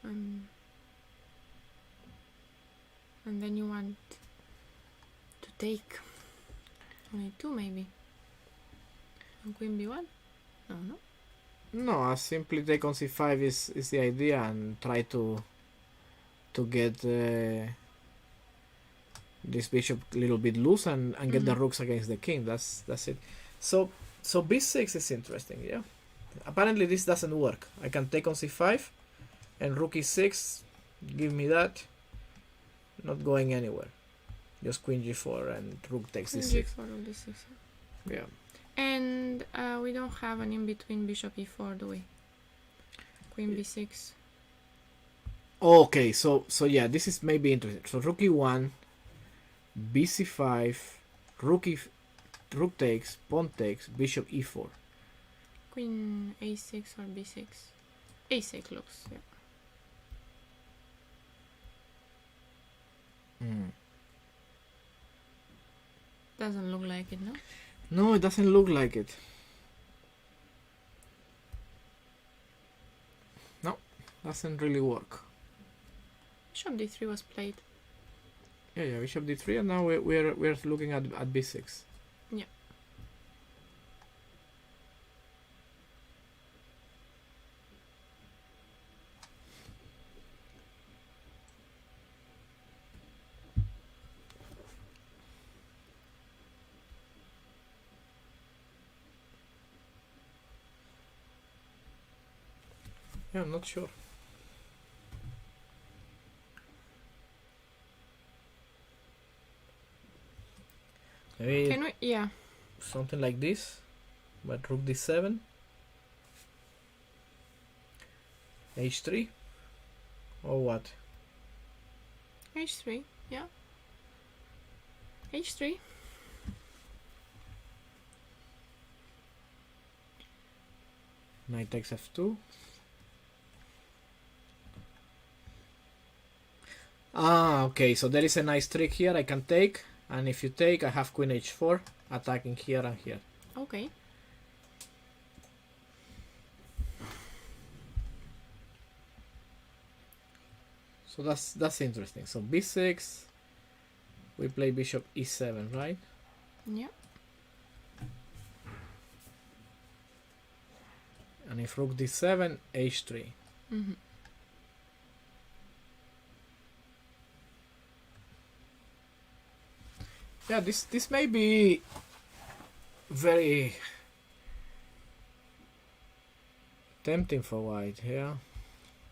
And then you want to take on e2 maybe. And queen b1? No. No, I simply take on c5 is the idea, and try to get this bishop a little bit loose and get the rooks against the king. That's it. So b6 is interesting, yeah. Apparently this doesn't work. I can take on c5 and rook e6, give me that. Not going anywhere. Just queen g4 and rook takes Queen d6. g4, rook d6. Yeah. And we don't have an in-between bishop e4, do we? Queen b6. Okay, so yeah, this is maybe interesting. So rook e1, bc5, rook takes, pawn takes, bishop e4. Queen a6 or b6. a6 looks, yeah. doesn't look like it, no? No, it doesn't look like it. No, doesn't really work. Bishop d3 was played. Yeah, bishop d3, and now we're looking at b6. Yeah. Yeah, I'm not sure. Maybe Can we? Yeah. something like this, but rook d7, h3, or what? h3. Yeah. h3. Knight takes f2. Ah, okay, so there is a nice trick here I can take, and if you take, I have queen h4, attacking here and here. Okay. So that's interesting. So b6, we play bishop e7, right? Yeah. And if rook d7, h3. Mm-hmm. Yeah, this may be very tempting for white. Yeah.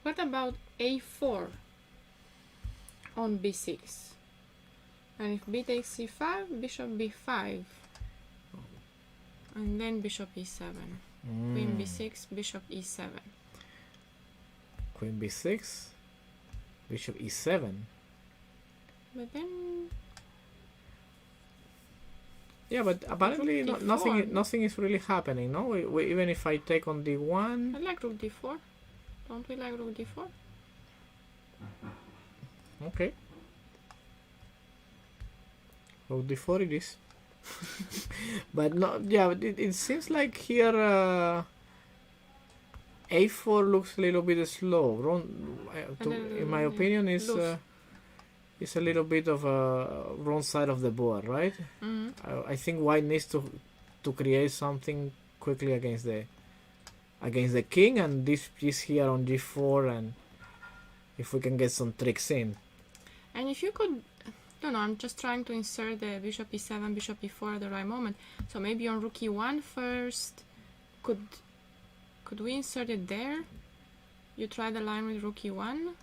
What about a4 on b6? And if b takes c5, bishop b5. And then bishop e7. Queen b6, bishop e7. Queen b6, bishop e7. But then... Yeah, but apparently Rook nothing is really happening, no? We, even if I take on d1... I like rook d4. Don't we like rook d4? Okay. Rook d4 it is. But no, yeah, it seems like here a4 looks a little bit slow. In my opinion, is a little bit of a wrong side of the board, right? Mm-hmm. I think white needs to create something quickly against the king, and this piece here on g4, and if we can get some tricks in. And if you could, I'm just trying to insert the bishop e7, bishop e4 at the right moment. So maybe on rook e1 first, could we insert it there? You try the line with rook e1,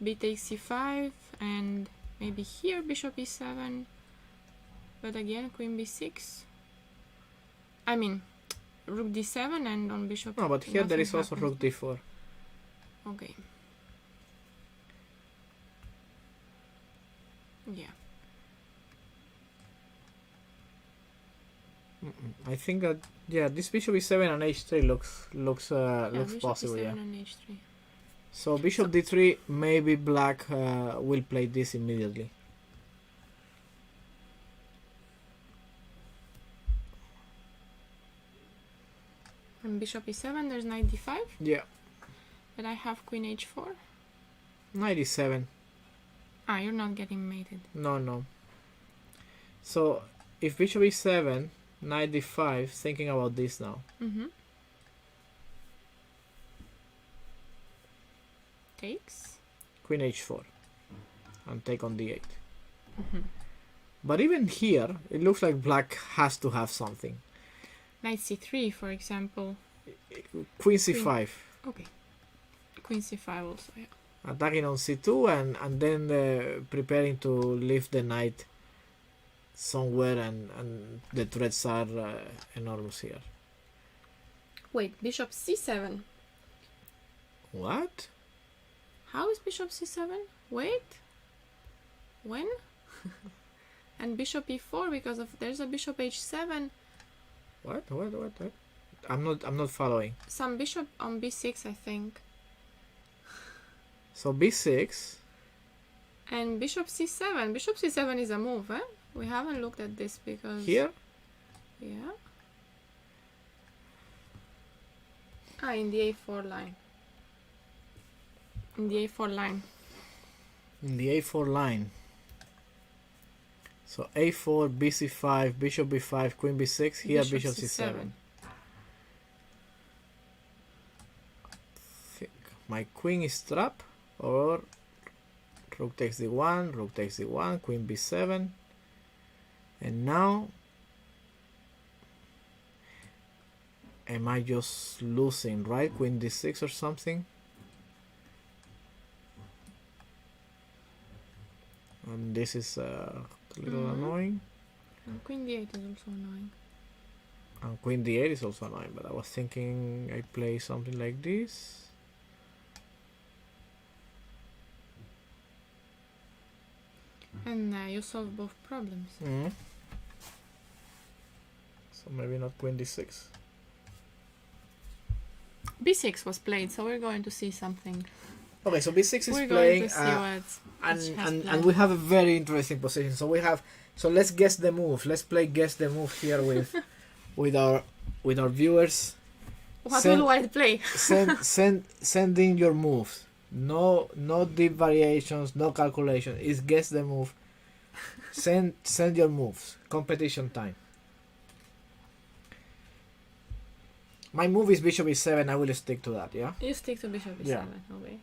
b takes c5, and maybe here bishop e7, but again queen b6. I mean, rook d7 and on bishop. No, but here there is also happens. rook d4. Okay. Yeah. I think that this bishop e7 and h3 looks Bishop possible. e7 Yeah. and h3. So bishop d3, maybe black will play this immediately. And bishop e7, there's knight d5. Yeah. But I have queen h4. Knight e7. Ah, you're not getting mated. No. So if bishop e7, knight d5, thinking about this now. Mm-hmm. Takes. Queen h4. And take on d8. Mm-hmm. But even here, it looks like black has to have something. Knight c3, for example. Queen c5. Okay. Queen c5 also, yeah. Attacking on c2 and then preparing to leave the knight somewhere, and the threats are enormous here. Wait, bishop c7. What? How is bishop c7? Wait. When? And bishop e4 because of there's a bishop h7. What? I'm not following. Some bishop on b6, I think. So b6. And bishop c7. Bishop c7 is a move, eh? We haven't looked at this because... Here? Yeah. Ah, in the A4 line. In the A4 line. In the A4 line. So A4, BC5, Bishop B5, Queen B6, here Bishop C7. Think my queen is trapped, or Rook takes D1, Rook takes D1, Queen B7. And now, am I just losing, right? Queen D6 or something? And this is a little annoying. And Queen D8 is also annoying. And Queen D8 is also annoying, but I was thinking I play something like this. And you solve both problems. So maybe not Queen D6. B6 was played, so we're going to see something. Okay, so B6 is We're playing, going to see and we have a very interesting position. So let's guess the move. Let's play guess the move here with with our viewers. What will White play? send in your moves. No deep variations, no calculation. It's guess the move. Send your moves. Competition time. My move is Bishop E7. I will stick to that. Yeah. You stick to Bishop E7. Yeah. Okay.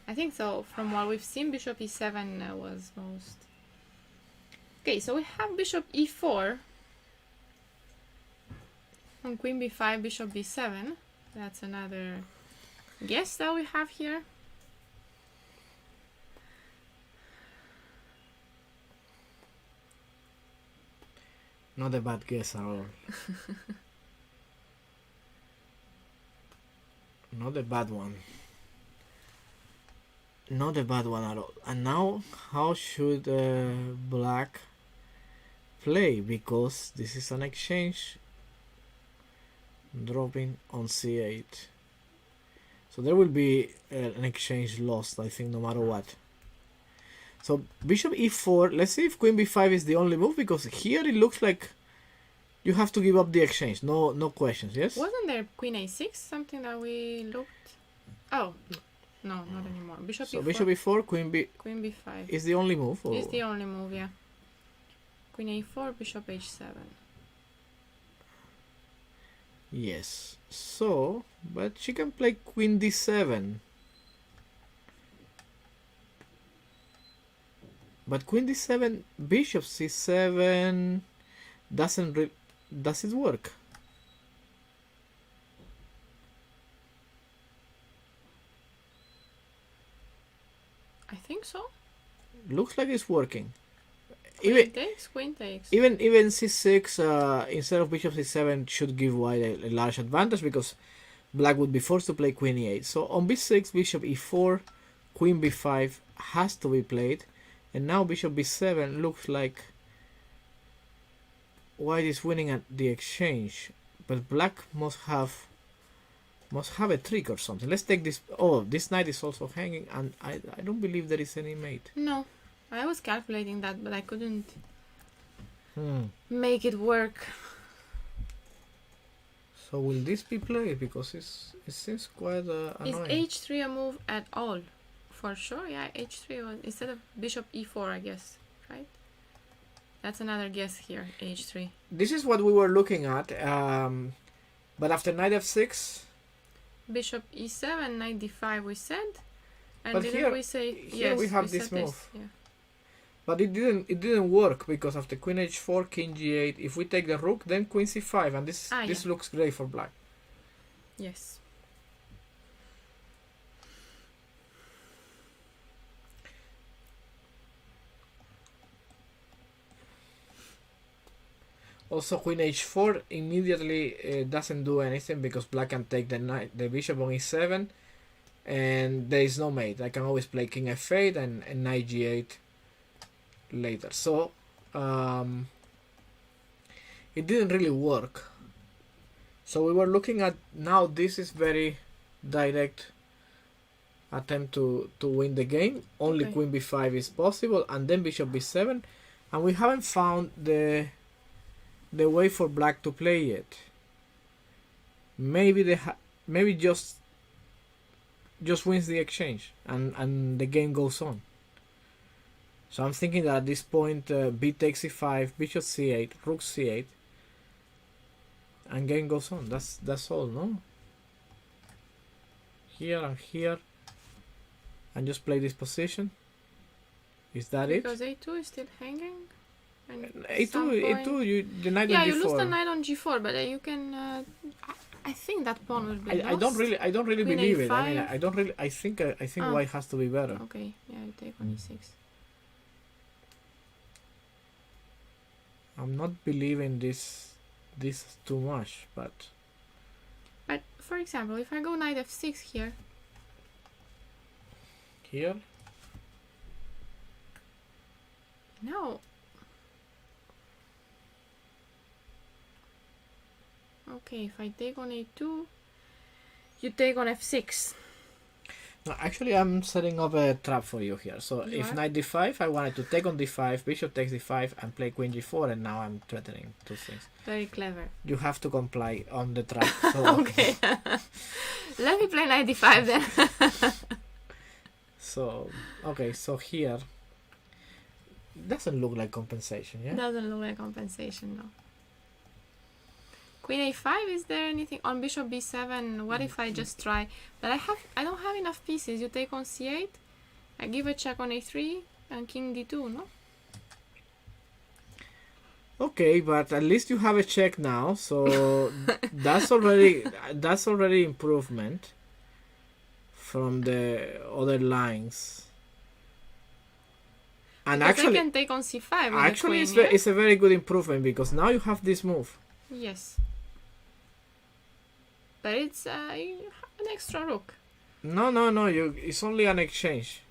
I think so. From what we've seen, Bishop E7 was most. Okay, so we have Bishop E4 on Queen B5, Bishop B7. That's another guess that we have here. Not a bad guess at all. Not a bad one. Not a bad one at all. And now, how should Black play? Because this is an exchange dropping on C8. So there will be an exchange lost, I think, no matter what. So Bishop E4, let's see if Queen B5 is the only move, because here it looks like you have to give up the exchange. No questions, yes? Wasn't there Queen A6, something that we looked? Oh, no, not anymore. Bishop So E4. Bishop E4, Queen B5. is the only move? Or? Is the only move, yeah. Queen A4, Bishop H7. Yes. So, but she can play Queen D7. But Queen D7, Bishop C7 does it work? I think so. Looks like it's working. Queen takes. Even C6 instead of Bishop C7 should give White a large advantage, because Black would be forced to play Queen E8. So on B6, Bishop E4, Queen B5 has to be played. And now Bishop B7 looks like White is winning at the exchange, but Black must have a trick or something. Let's take this. Oh, this knight is also hanging, and I don't believe there is any mate. No, I was calculating that, but I couldn't make it work. So will this be played? Because it seems quite annoying. Is H3 a move at all? For sure, yeah, H3 was, instead of Bishop E4, I guess, right? That's another guess here, H3. This is what we were looking at, but after knight F6... Bishop E7, knight D5 we said, and but didn't here, we say... Here yes, we have this move. This, yeah. But it didn't work, because after Queen H4, King G8, if we take the rook, then Queen C5, and this looks great for Black. Yes. Also, Queen H4 immediately doesn't do anything, because Black can take the bishop on E7, and there is no mate. I can always play King F8 and Knight G8 later. So it didn't really work. So we were looking at now. This is very direct attempt to win the game. Only Okay. queen b5 is possible, and then bishop b7, and we haven't found the way for black to play yet. Maybe maybe just wins the exchange, and the game goes on. So I'm thinking that at this point, b takes e5, bishop c8, rook c8, and game goes on. That's all, no? Here and here, and just play this position. Is that Because a2 is still hanging. And it? A2, the knight yeah, on g4. you lose the knight on g4, but you can. I think that pawn will be I lost. don't really Queen believe it. I mean, A5. I don't really. I think white has to be better. Okay, yeah, you take on e6. I'm not believing this too much, but But for example, if I go knight f6 here, here. no. Okay, if I take on a2, you take on f6. No, actually, I'm setting up a trap for you here. So You if are? knight d5, I wanted to take on d5, bishop takes d5, and play queen g4, and now I'm threatening two things. Very clever. You have to comply on the trap. So, Okay. Let me play knight d5 then. So, okay, so here doesn't look like compensation, yeah? Doesn't look like compensation, no. Queen a5, is there anything on bishop b7? What if I just try? But I don't have enough pieces. You take on c8, I give a check on a3, and king d2, no? Okay, but at least you have a check now, so that's already improvement from the other lines. And Because actually, I can take on c5 with actually, the queen, it's a very good improvement because now you have this move. Yes. But it's an extra rook. No, it's only an exchange.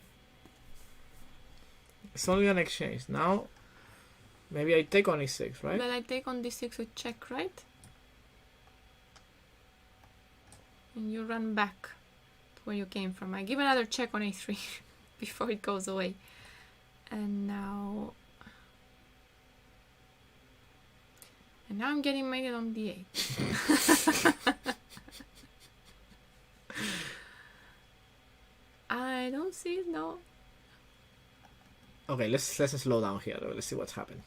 It's only an exchange. Now, maybe I take on e6, right? But I take on d6 with check, right? And you run back to where you came from. I give another check on a3 before it goes away. And now I'm getting mated on d8. I don't see it, no. Okay, let's slow down here. Let's see what's happened.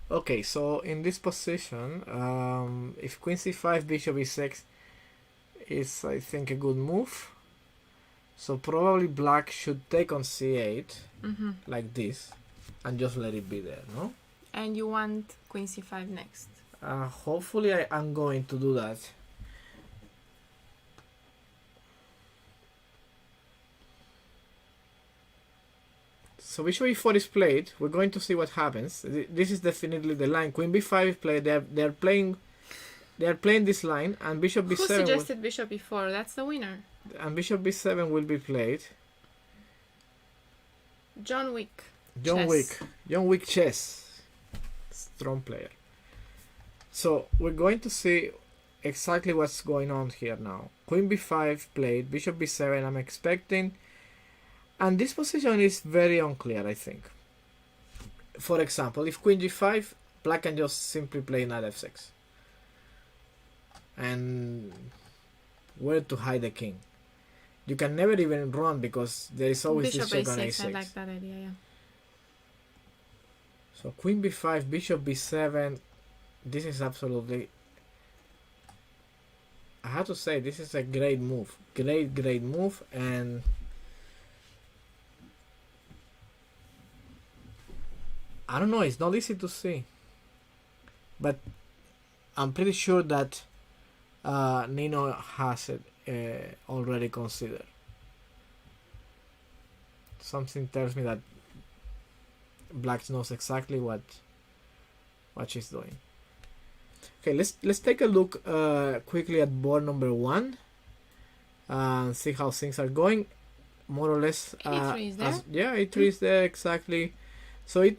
Okay, so in this position, if queen c5, bishop e6 is, I think, a good move. So probably black should take on c8 like this, and just let it be there, no? And you want queen c5 next. Hopefully, I'm going to do that. So bishop e4 is played. We're going to see what happens. This is definitely the line. Queen b5 is played. They're playing this line, and bishop b7. Who suggested bishop e4? That's the winner. And bishop b7 will be played. John Wick. John Wick chess. Strong player. So we're going to see exactly what's going on here now. Queen b5 played. Bishop b7. I'm expecting. And this position is very unclear, I think. For example, if queen g5, black can just simply play knight f6. And where to hide the king? You can never even run because there is always Bishop this check on a6. a6. I like that idea, yeah. So queen b5, bishop b7. This is absolutely... I have to say, this is a great move. Great move. And... I don't know, it's not easy to see. But I'm pretty sure that Nino has it already considered. Something tells me that Black knows exactly what she's doing. Okay, let's take a look quickly at board number 1 and see how things are going. More or less. A3 is there? Yeah, a3 is there exactly. So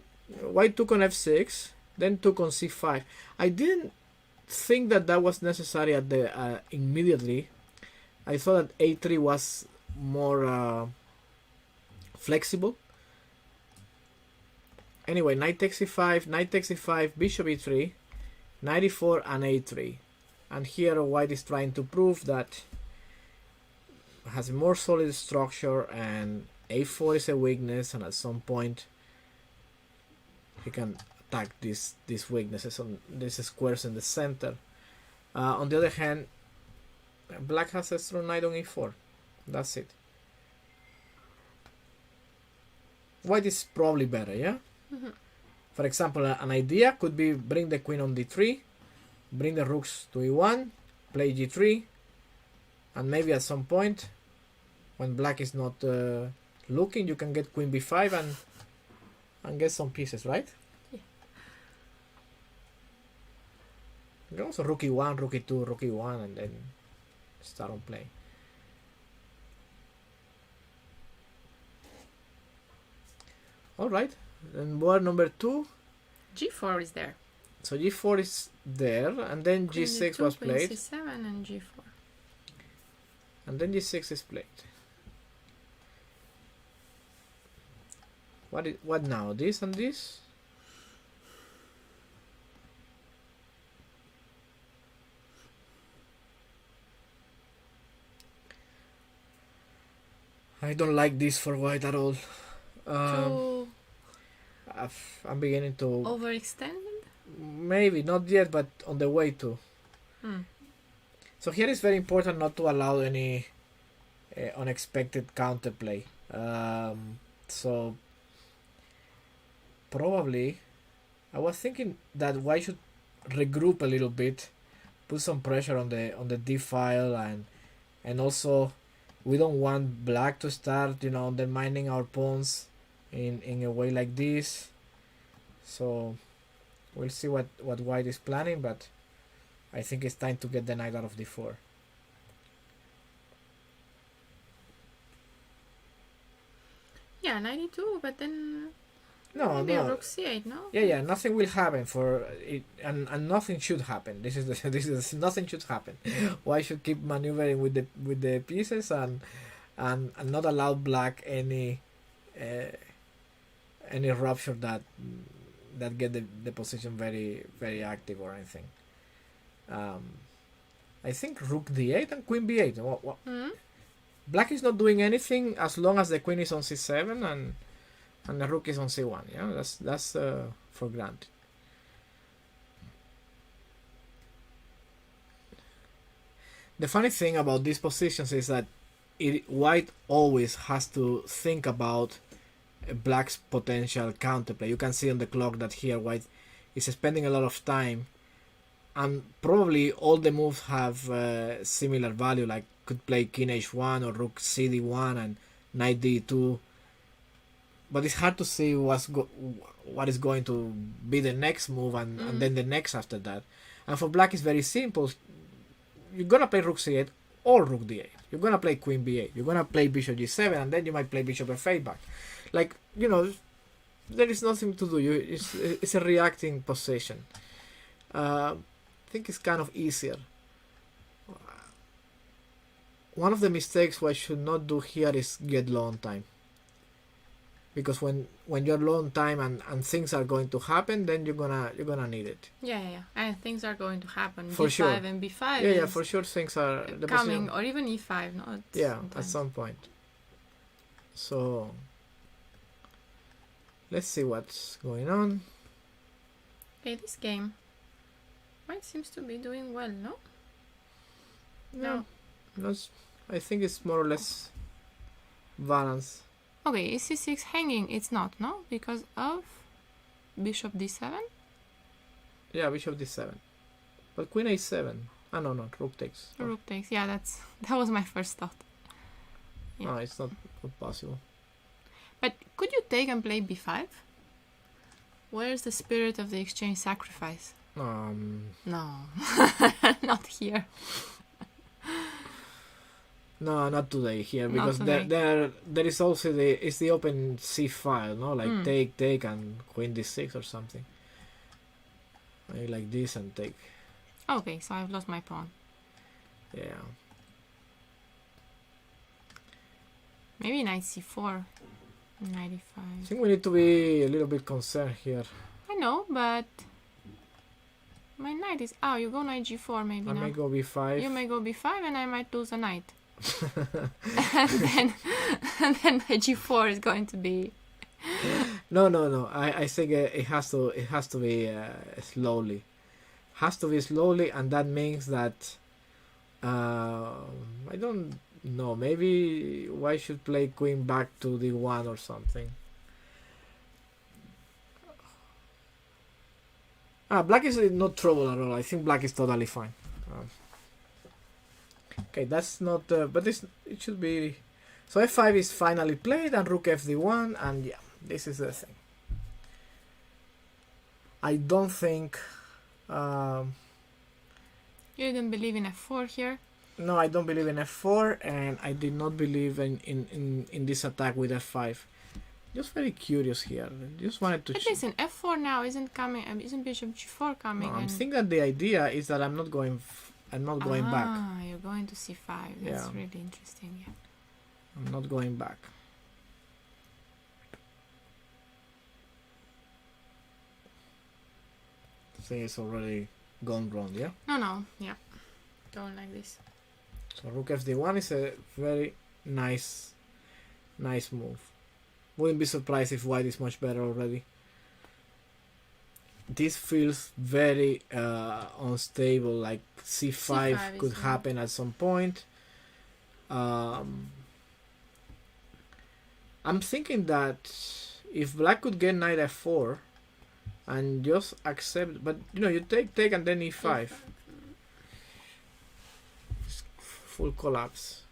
white took on f6, then took on c5. I didn't think that was necessary at the immediately. I thought that a3 was more flexible. Anyway, knight takes e5, bishop e3, knight e4 and a3. And here white is trying to prove that has a more solid structure and a4 is a weakness, and at some point he can attack these weaknesses on these squares in the center. On the other hand, black has a strong knight on e4. That's it. White is probably better, yeah? Mm-hmm. For example, an idea could be bring the queen on d3, bring the rooks to e1, play g3, and maybe at some point, when black is not looking, you can get queen b5 and get some pieces, right? Yeah. You can also rook e1, rook e2, rook e1, and then start on play. Alright, then board number 2. G4 is there. So g4 is there, and then Queen g6 D2, was Queen played. C7 and G4. And then g6 is played. What now? This and this? I don't like this for white at all. Too I'm beginning to... overextended? Maybe, not yet, but on the way to. So here it's very important not to allow any unexpected counterplay. So probably I was thinking that white should regroup a little bit, put some pressure on the d file, and also we don't want black to start undermining our pawns in a way like this. So we'll see what white is planning, but I think it's time to get the knight out of d4. Yeah, 92, but then No, maybe a no. rook c8, no? Yeah, nothing will happen for it, and nothing should happen. This is nothing should happen. Why should keep maneuvering with the pieces and not allow black any rupture that get the position very very active or anything. I think rook d8 and queen b8. Black is not doing anything as long as the queen is on c7 and the rook is on c1. Yeah, that's for granted. The funny thing about these positions is that white always has to think about black's potential counterplay. You can see on the clock that here white is spending a lot of time, and probably all the moves have similar value, like could play king h1 or rook cd1 and knight d2, but it's hard to see what is going to be the next move and then the next after that. And for black it's very simple. You're gonna play rook c8 or rook d8. You're gonna play queen b8. You're gonna play bishop g7, and then you might play bishop f8 back. Like, there is nothing to do. It's a reacting position. I think it's kind of easier. One of the mistakes white should not do here is get low on time. Because when you're low on time and things are going to happen, then you're gonna need it. Yeah. And things are going to happen. For b5 sure. and b5. Yeah, for sure things are the coming, position, or even e5, not yeah, sometimes. at some point. So let's see what's going on. Okay, this game, white seems to be doing well, no? No. I think it's more or less balanced. Okay, is c6 hanging? It's not, no? Because of bishop d7? Yeah, bishop d7. But queen a7. Ah, no, rook takes. Rook takes. Yeah, that was my first thought. Yeah. No, it's not possible. But could you take and play b5? Where's the spirit of the exchange sacrifice? No, not here. No, not today here, Not because today. there is also the open c file, no, like take and queen d6 or something. Maybe like this and take. Okay, so I've lost my pawn. Yeah. Maybe knight c4. I 95. think we need to be a little bit concerned here. I know, but my knight is... Oh, you go knight g4 maybe I now. may go b5. You may go b5 and I might lose a knight. and then knight g4 is going to be... No. I think it has to be slowly. Has to be slowly, and that means that I don't know. Maybe white should play queen back to d1 or something. Black is not trouble at all. I think black is totally fine. Okay, that's not. But it should be. So f5 is finally played, and rook fd1, and yeah, this is the thing. I don't think. You didn't believe in f4 here? No, I don't believe in f4, and I did not believe in this attack with f5. Just very curious here. Just wanted to. But listen, f4 now isn't coming. Isn't bishop g4 coming? No, I'm thinking that the idea is that I'm not going. I'm not going back. Ah, you're going to c5. That's Yeah. really interesting. Yeah. I'm not going back. I think it's already gone wrong, yeah? No. Yeah. Don't like this. So rook fd1 is a very nice move. Wouldn't be surprised if white is much better already. This feels very unstable, like c5 C5 could is, happen at some point. I'm thinking that if black could get knight f4 and just accept, but you take and then e5. It's full collapse.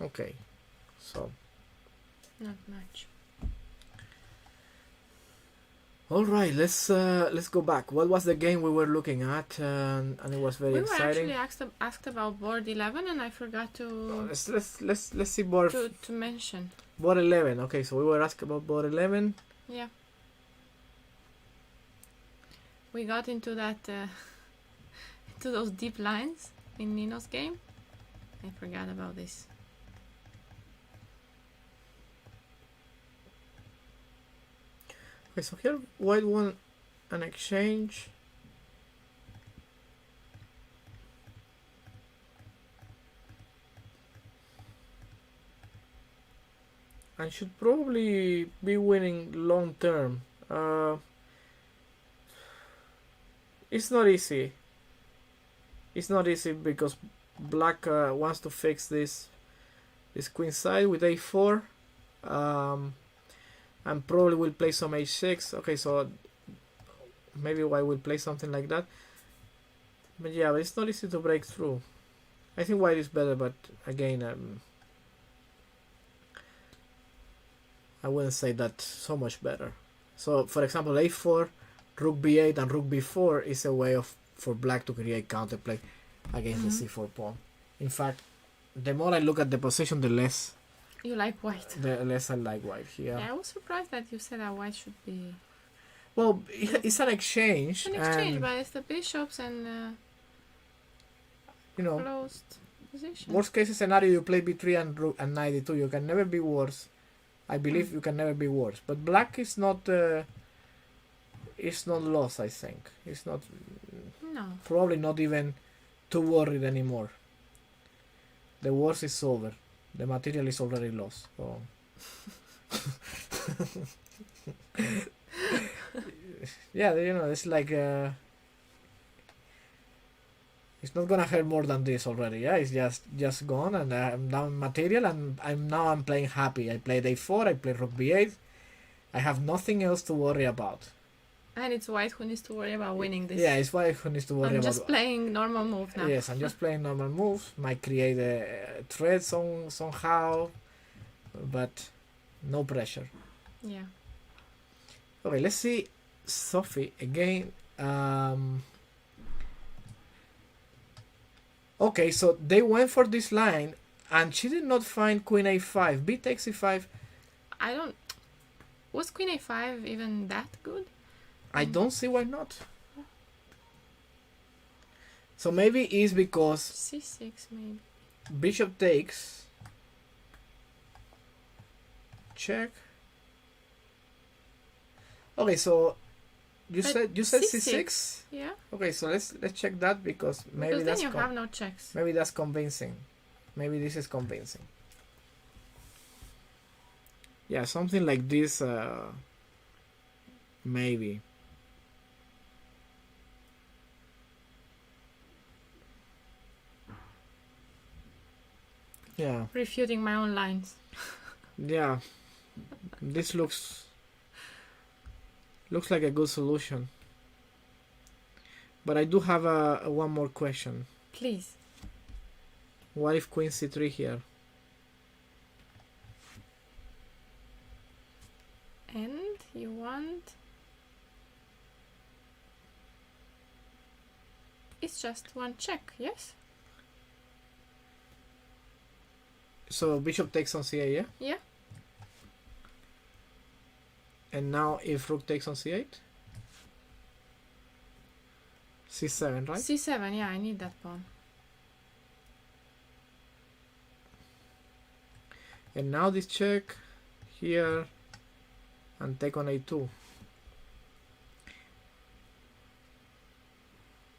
Okay, so Not much. all right, let's go back. What was the game we were looking at? And it was very We were exciting. actually asked about board 11, and I forgot to Let's see board to mention. board 11. Okay, so we were asked about board 11. Yeah. We got into that into those deep lines in Nino's game. I forgot about this. Okay, so here white won an exchange. And should probably be winning long term. It's not easy. It's not easy because black wants to fix this queen side with a4. And probably will play some h6. Okay, so maybe white will play something like that. But yeah, but it's not easy to break through. I think white is better, but again, I wouldn't say that so much better. So, for example, a4, rook b8, and rook b4 is a way for black to create counterplay against the c4 pawn. In fact, the more I look at the position, the less You like white. I like white here. Yeah, I was surprised that you said that white should be... Well, it's an exchange. It's an exchange, and, but it's the bishops and closed position. Worst case scenario, you play b3 and knight d2. You can never be worse. I believe you can never be worse. But black is not... it's not lost, I think. It's not... No. Probably not even too worried anymore. The worst is over. The material is already lost. So. Yeah, it's like it's not gonna hurt more than this already. Yeah, it's just gone, and I'm down material, and I'm playing happy. I played a4, I played rook b8. I have nothing else to worry about. And it's white who needs to worry about winning this. Yeah, it's white who needs to worry about. I'm just playing normal moves now. Yes, I'm just playing normal moves. Might create a threat somehow, but no pressure. Yeah. Okay, let's see Sophie again. Okay, so they went for this line, and she did not find queen a5. B takes e5. Was queen a5 even that good? I don't see why not. So maybe it's because C6 maybe. bishop takes, check. Okay, so you But said C6. c6. Yeah. Okay, so let's check that because maybe Because that's then you have no checks. maybe that's convincing. Maybe this is convincing. Yeah, something like this. Maybe. Yeah. Refuting my own lines. Yeah. This looks like a good solution. But I do have a one more question. Please. What if queen c3 here? And you want... It's just one check, yes? So bishop takes on c8, yeah? Yeah. And now if rook takes on c8? c7, right? C7, yeah, I need that pawn. And now this check here and take on a2.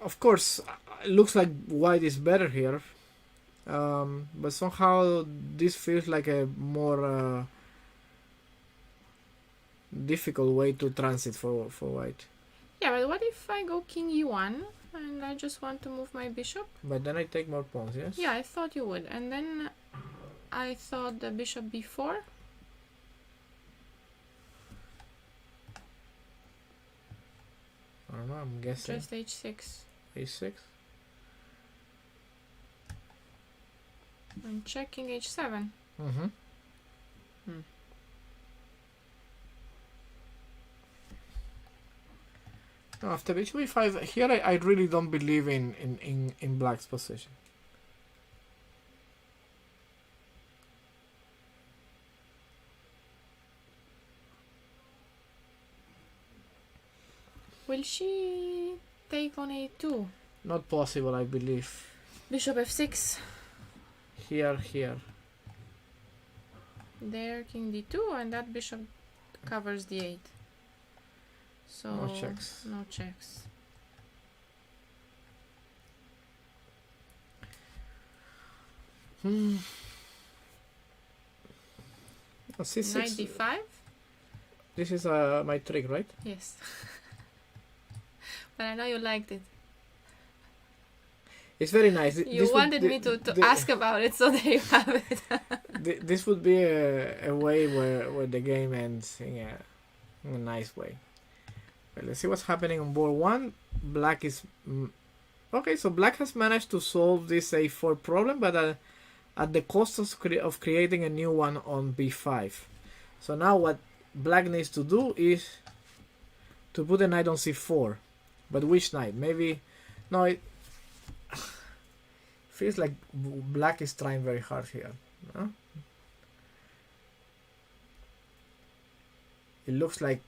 Of course, it looks like white is better here, but somehow this feels like a more difficult way to transit for white. Yeah, but what if I go king e1 and I just want to move my bishop? But then I take more pawns, yes? Yeah, I thought you would. And then I thought the bishop b4. I don't know, I'm guessing. Just h6. a6. I'm checking h7. Mm-hmm. No, after bishop e5, here I really don't believe in black's position. Will she take on a2? Not possible, I believe. Bishop f6. Here. There, king d2, and that bishop covers d8. So No checks. No checks. C6. Knight d5? This is my trick, right? Yes. But I know you liked it. It's very nice. You wanted me to ask about it, so there you have it. This would be a way where the game ends in a nice way. Well, let's see what's happening on board 1. Black is... okay, so black has managed to solve this a4 problem, but at the cost of creating a new one on b5. So now what black needs to do is to put a knight on c4. But which knight? Maybe... No, it feels like black is trying very hard here. No? It looks like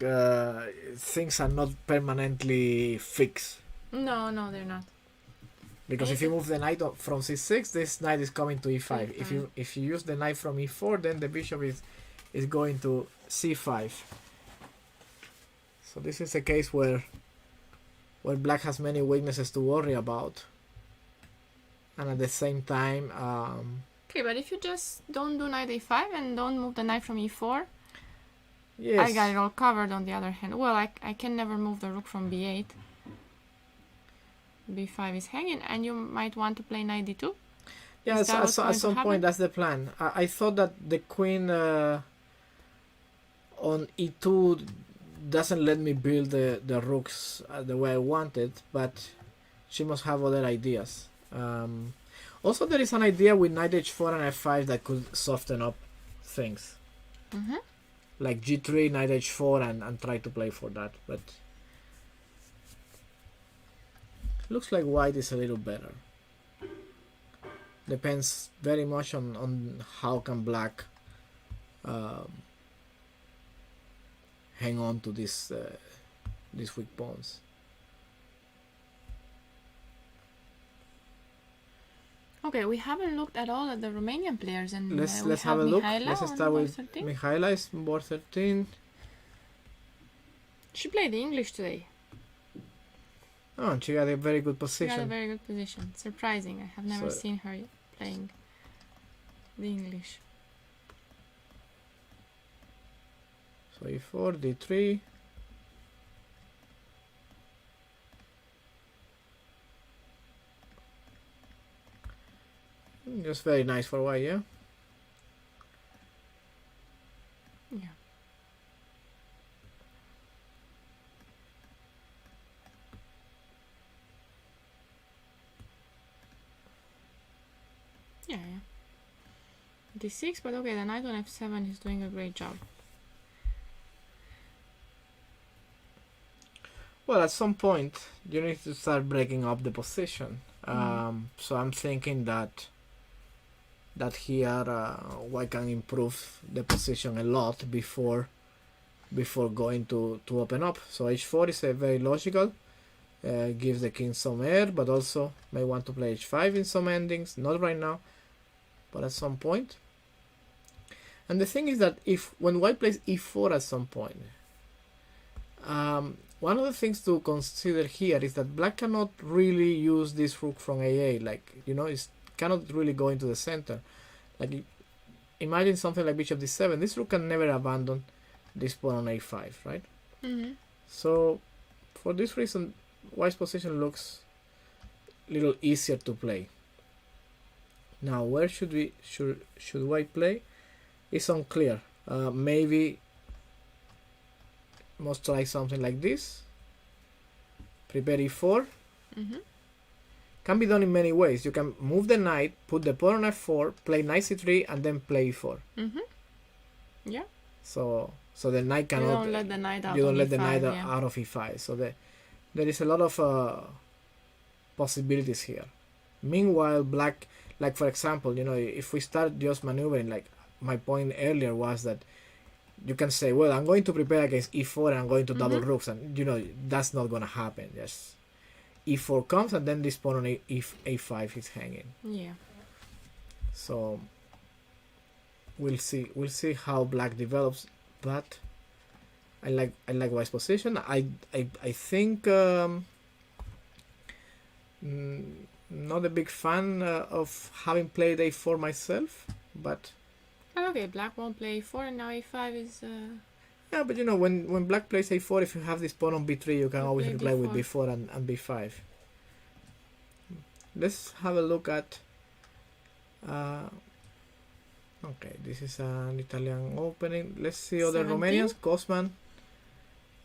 things are not permanently fixed. No, they're not. Because if you move the knight from c6, this knight is coming to e5. If you use the knight from e4, then the bishop is going to c5. So this is a case where black has many weaknesses to worry about, and at the same time okay, but if you just don't do knight a5 and don't move the knight from e4, yes, I got it all covered. On the other hand, well, I can never move the rook from b8. b5 is hanging, and you might want to play knight d2. Yeah, at some point that's the plan. I thought that the queen on e2 doesn't let me build the rooks the way I wanted, but she must have other ideas. Also, there is an idea with knight h4 and f5 that could soften up things. Like g3, knight h4, and try to play for that. But looks like white is a little better. Depends very much on how can black hang on to this these weak pawns. Okay, we haven't looked at all at the Romanian players, and Let's have a look. Let's start with Mihaela. Mihaela is board 13. She played the English today. Oh, and she got a very good She position. got a very good position. Surprising. I have never So- seen her playing the English. So e4, d3. Just very nice for white, yeah? Yeah. Yeah, yeah. d6, but okay, the knight on f7 is doing a great job. Well, at some point, you need to start breaking up the position. So I'm thinking that here white can improve the position a lot before going to open up. So h4 is a very logical, gives the king some air, but also may want to play h5 in some endings, not right now, but at some point. And the thing is that when white plays e4 at some point, one of the things to consider here is that black cannot really use this rook from AA, like, it cannot really go into the center. Like, imagine something like bishop d7. This rook can never abandon this pawn on a5, right? Mm-hmm. So, for this reason, white's position looks a little easier to play. Now, where should white play? It's unclear. Maybe must try something like this. Prepare e4. Mm-hmm. Can be done in many ways. You can move the knight, put the pawn on f4, play knight c3, and then play e4. Mm-hmm. Yeah. So the knight cannot. You don't let the knight out. You don't on let the e5, knight yeah. out of e5. So there is a lot of possibilities here. Meanwhile, black, like for example, if we start just maneuvering, like my point earlier was that you can say, well, I'm going to prepare against e4 and I'm going to double rooks, and that's not going to happen. Just e4 comes and then this pawn on a5 is hanging. Yeah. So we'll see how black develops, but I like white's position. I think not a big fan of having played a4 myself, but Okay, black won't play e4, and now e5 is. yeah, but when black plays a4, if you have this pawn on b3, you can You always play reply with b4. b4 and b5. Let's have a look at. Okay, this is an Italian opening. Let's see other 17. Romanians. Kosman.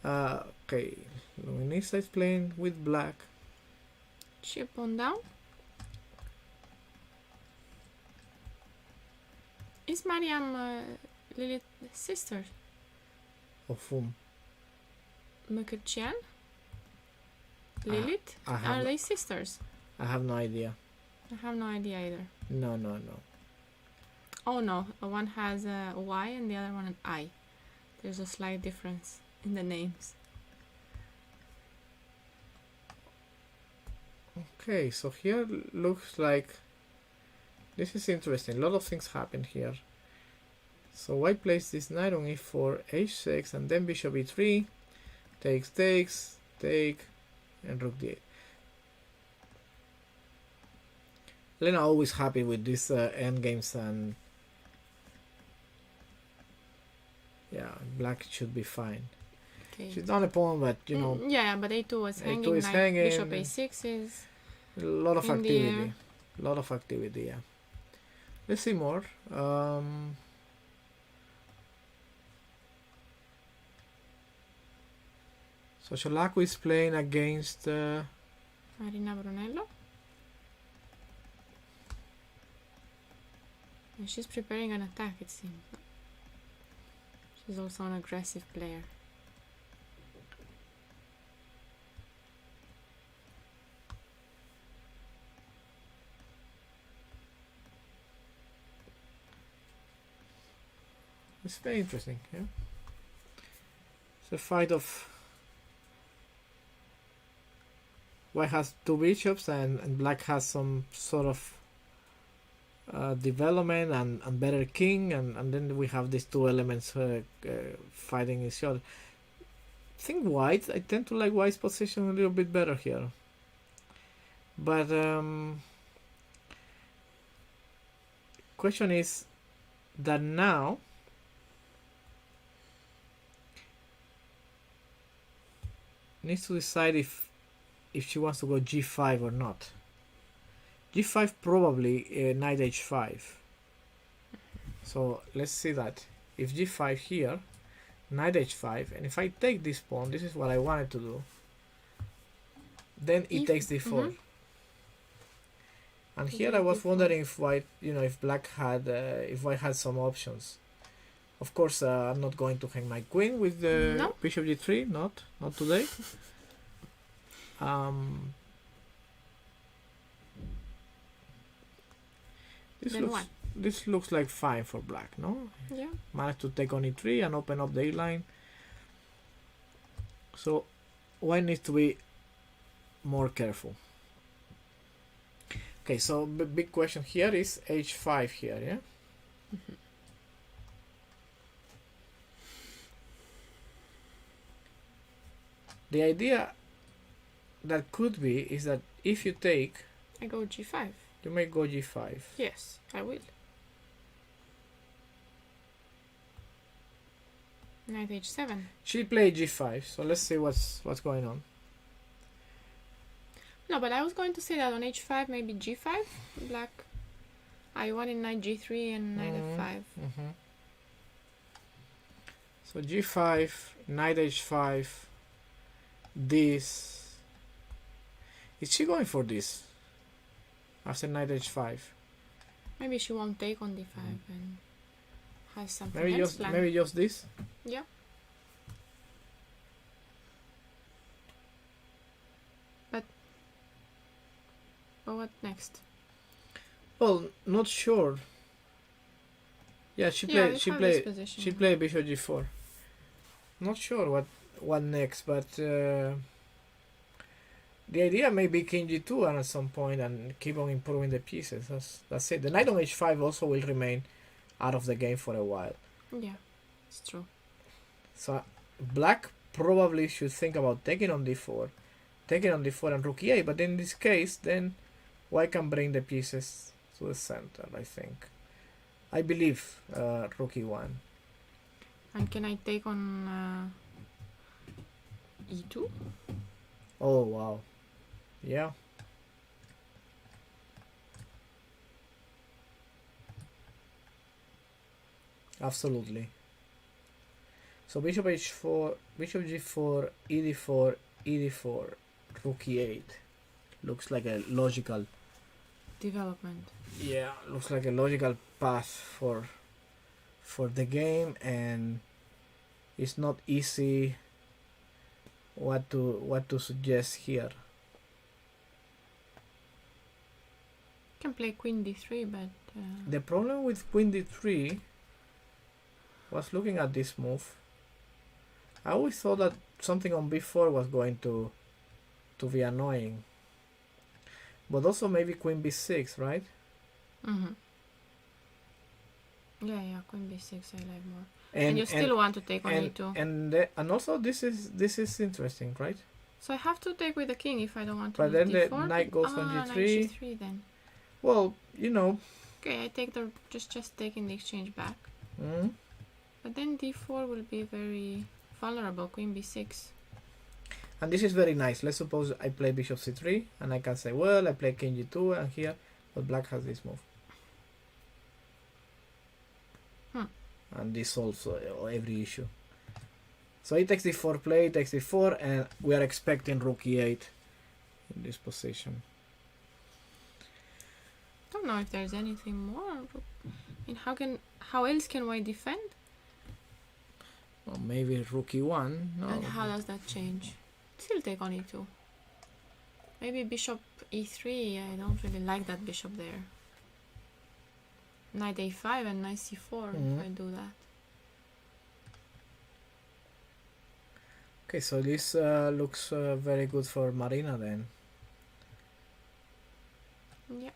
Okay, Luminista is playing with black. Chip on down. Is Mariam Lilith sister? Of whom? Mukherjian? Lilith? I have Are they sisters? I have no idea. I have no idea either. No. Oh no, one has a Y and the other one an I. There's a slight difference in the names. Okay, so here looks like this is interesting. A lot of things happen here. So white plays this knight on e4, h6, and then bishop e3, takes, take, and rook d8. Lena always happy with these endgames, and yeah, black should be fine. Okay. She's down a pawn, but yeah, but a2 was A2 hanging. is Knight, hanging. Bishop a6 is. a lot of In the air. activity. A lot of activity, yeah. Let's see more. So Shalaku is playing against Marina Brunello. And she's preparing an attack, it seems. She's also an aggressive player. it's very interesting, yeah. It's a fight of white has two bishops and black has some sort of development and better king, and then we have these two elements fighting each other. I think white, I tend to like white's position a little bit better here. But question is that now needs to decide if she wants to go g5 or not. g5 probably knight h5. So let's see that. If g5 here, knight h5, and if I take this pawn, this is what I wanted to do, then it takes d4. And here I was wondering if white, if black had, if white had some options. Of course, I'm not going to hang my queen with the bishop g3, not today. This looks like fine for black, no? Yeah. Managed to take on e3 and open up the e-line. So white needs to be more careful. Okay, so the big question here is h5 here, yeah? The idea that could be is that if you take, I go g5. You may go g5. Yes, I will. Knight h7. She played g5, so let's see what's going on. No, but I was going to say that on h5, maybe g5, black. I wanted knight g3 and knight f5. So g5, knight h5, this. Is she going for this? After knight h5. Maybe she won't take on d5 and has something else planned. Maybe just this? Yeah. But what next? Well, not sure. Yeah, she played bishop g4. Not sure what next, but the idea may be king g2 and at some point and keep on improving the pieces. That's it. The knight on h5 also will remain out of the game for a while. Yeah, it's true. So black probably should think about taking on d4 and rook e8, but in this case then white can bring the pieces to the center, I think. I believe rook e1. And can I take on e2? Oh wow. Yeah. Absolutely. So bishop h4, bishop g4, ed4, ed4, rook e8. Looks like a logical development. Yeah, looks like a logical path for the game, and it's not easy what to suggest here. Can play queen d3, but the problem with queen d3 was looking at this move. I always thought that something on b4 was going to be annoying, but also maybe queen b6, right? Yeah, queen b6 I like more. And you still want to take on e2. And also this is interesting, right? So I have to take with the king if I don't want to. But then d4? the knight goes on g3. Knight g3 then. Well, Okay, I take the just taking the exchange back. But then d4 will be very vulnerable. Queen b6. And this is very nice. Let's suppose I play bishop c3, and I can say, well, I play king g2, and here, but black has this move. And this solves every issue. So he takes d4 play, takes d4, and we are expecting rook e8 in this position. Don't know if there's anything more. I mean, how else can white defend? Well, maybe rook e1. No. And how does that change? Still take on e2. Maybe bishop e3. I don't really like that bishop there. Knight a5 and knight c4 if I do that. Okay, so this looks very good for Marina then. Yeah.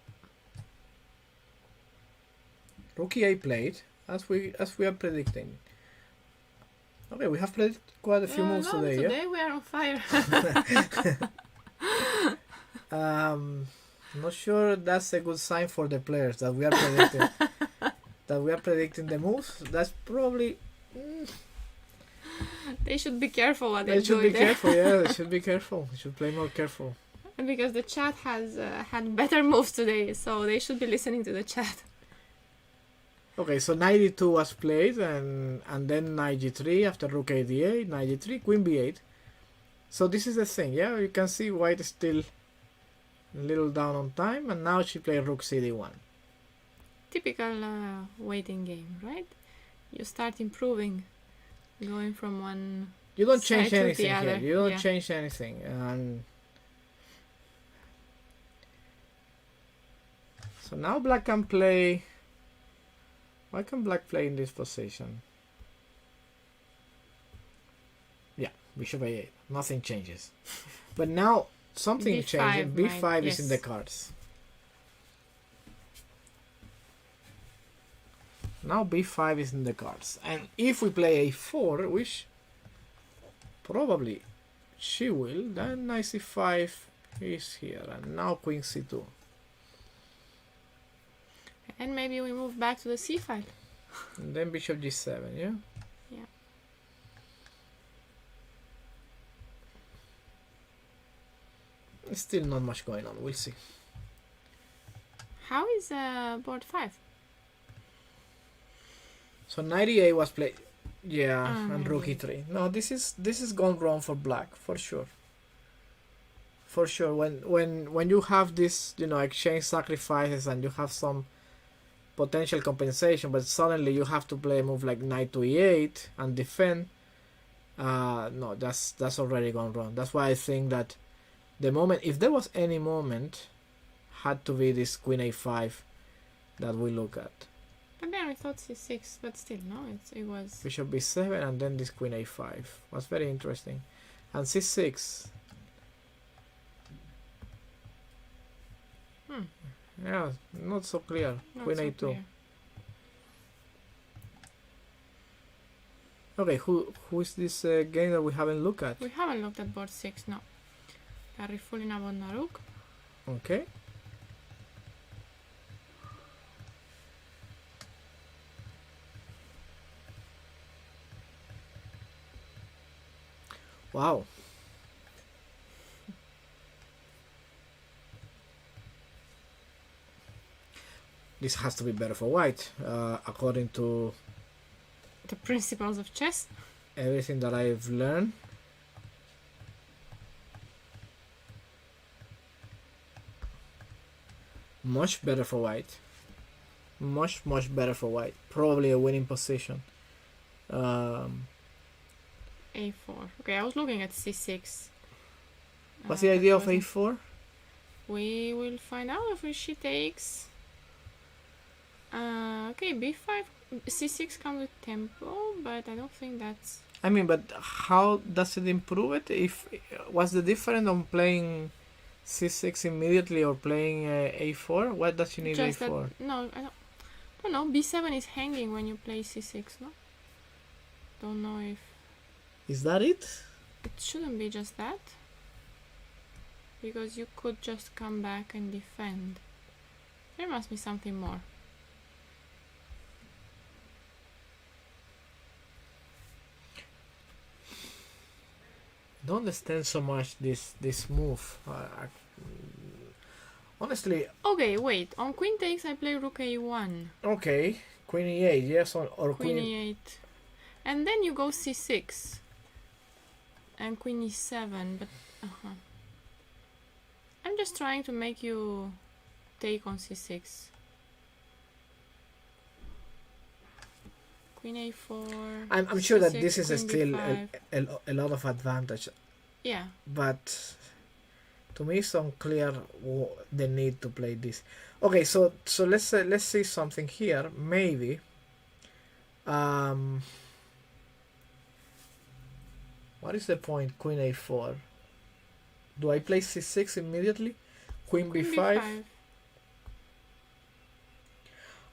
Rook e8 played, as we are predicting. Okay, we have played quite a few moves no, today, today we are on fire. Not sure that's a good sign for the players that we are predicting. That we are predicting the moves. That's probably. They should be careful what They they're should be doing there. careful. Yeah, they should be careful. They should play more careful. Because the chat has had better moves today, so they should be listening to the chat. Okay, so knight e2 was played, and then knight g3 after rook a d8, knight g3, queen b8. So this is the thing, yeah? You can see white is still a little down on time, and now she played rook cd1. Typical waiting game, right? You start improving, going from one You don't side change to the anything here. other. You don't Yeah. change anything. And so now black can play. Why can black play in this position? Yeah, bishop a8. Nothing changes. But now something B5 changes. B5 might- is in the yes. cards. Now b5 is in the cards. And if we play a4, which probably she will, then knight c5 is here. And now queen c2. And maybe we move back to the c file. And then bishop g7, yeah? Yeah. Still not much going on, we'll see. How is board 5? So knight e8 was played, yeah, Ah, and rook maybe. e3. No, this is gone wrong for black, for sure. For sure, when you have this, exchange sacrifices and you have some potential compensation, but suddenly you have to play a move like knight to e8 and defend. No, that's already gone wrong. That's why I think that the moment, if there was any moment, had to be this queen a5 that we look at. But then we thought c6, but still, no, it was... Bishop b7 and then this queen a5 was very interesting. And c6. Yeah, not so clear. not Queen so a2. clear. Okay, who is this game that we haven't looked at? We haven't looked at board 6, no. Garifulina Bondaruk. Okay. Wow. This has to be better for white, according to The principles of chess. everything that I've learned. Much better for white. Much better for white. Probably a winning position. A4. Okay, I was looking at c6. What's the idea of but a4? we will find out if she takes... okay, b5, c6 comes with tempo, but I don't think that's... I mean, but how does it improve it? If what's the difference on playing c6 immediately or playing a4? Why does she need just a4? that... No, I don't know. b7 is hanging when you play c6, no? Don't know if... Is that it? It shouldn't be just that. Because you could just come back and defend. There must be something more. Don't understand so much this move. Honestly, Okay, wait. On queen takes, I play rook a1. okay, queen e8, yes, or Queen queen. e8. And then you go c6. And queen e7, but... I'm just trying to make you take on c6. Queen a4. I'm sure that c6, this is queen still b5. a lot of advantage, Yeah. but to me it's unclear the need to play this. Okay, so let's see something here. Maybe what is the point? Queen a4. Do I play c6 immediately? Queen b5.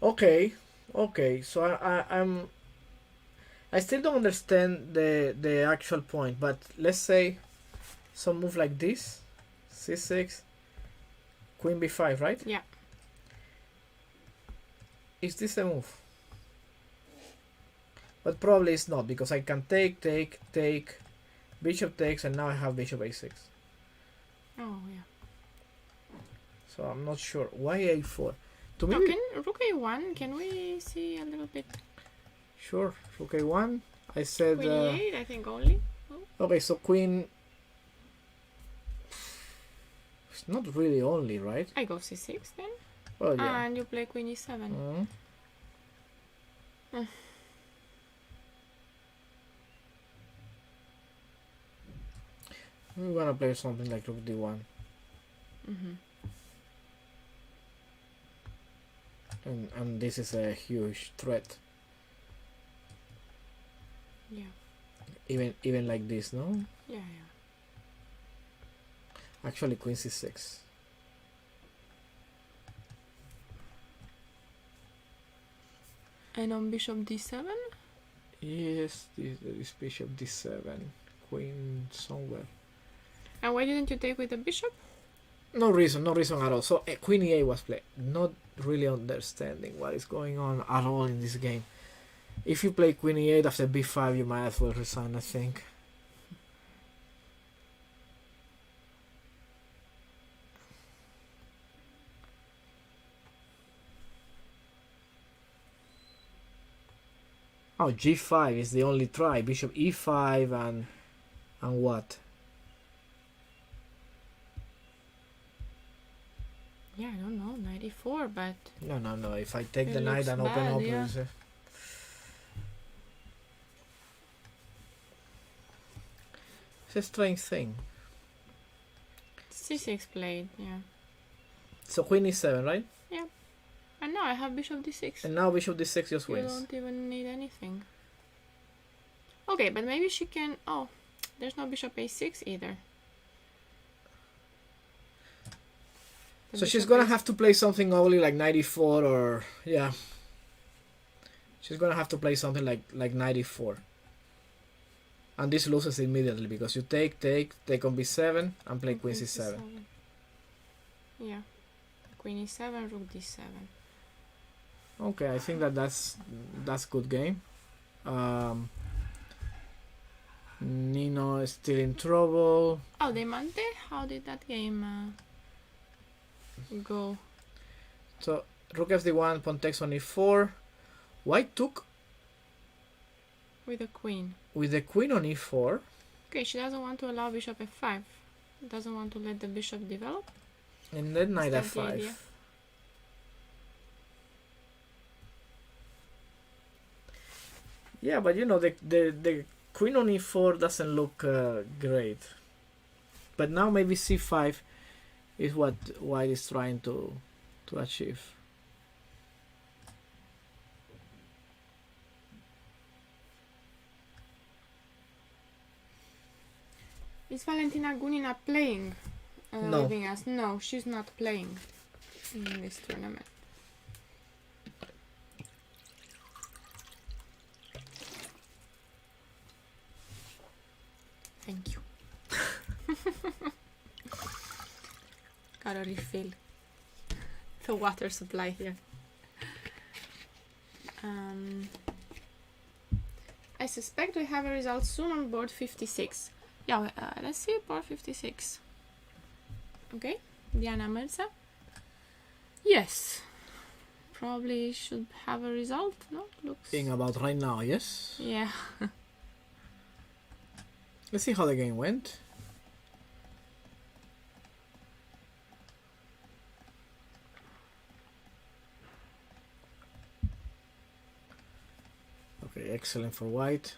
Okay, okay. So I still don't understand the actual point, but let's say some move like this, c6, queen b5, right? Yeah. Is this a move? But probably it's not, because I can take, bishop takes, and now I have bishop a6. Oh, yeah. So I'm not sure. Why a4? To me, No, can rook a1? Can we see a little bit? sure. Rook a1. I said. Queen e8, I think only. Oh. Okay, so queen. It's not really only, right? I go c6 then. Oh yeah. And you play queen e7. We're gonna play something like rook d1. Mm-hmm. And this is a huge threat. Yeah. Even like this, no? Yeah, yeah. Actually, queen c6. And on bishop d7? Yes, this bishop d7, queen somewhere. And why didn't you take with the bishop? No reason at all. So queen e8 was played. Not really understanding what is going on at all in this game. If you play queen e8 after b5, you might as well resign, I think. Oh, g5 is the only try. Bishop e5 and what? Yeah, I don't know, 94, but... No. If I take It the knight looks and open bad, up, yeah. It's a strange thing. c6 played, yeah. So queen e7, right? And now I have bishop d6. And now bishop d6 just You wins. don't even need anything. Okay, but maybe she can... Oh, there's no bishop a6 either. The So she's bishop gonna is- have to play something ugly like 94 or... Yeah. She's gonna have to play something like 94. And this loses immediately because you take on b7 and play queen c7. Yeah. Queen e7, rook d7. Okay, I think that's good game. Nino is still in trouble. Oh, Demante? How did that game go? So rook fd1, pawn takes on e4. White took With the queen. with the queen on e4. Okay, she doesn't want to allow bishop f5. Doesn't want to let the bishop develop. And then knight that the f5. idea? Yeah, but you know the queen on e4 doesn't look great. But now maybe c5 is what white is trying to achieve. Is Valentina Gunina playing? No. Leaving us? No, she's not playing in this tournament. Thank you. Gotta refill the water supply here. I suspect we have a result soon on board 56. Yeah, let's see board 56. Okay, Diana Melza. Yes, probably should have a result. No, looks. Being about right now, yes. Yeah. Let's see how the game went. Okay, excellent for white.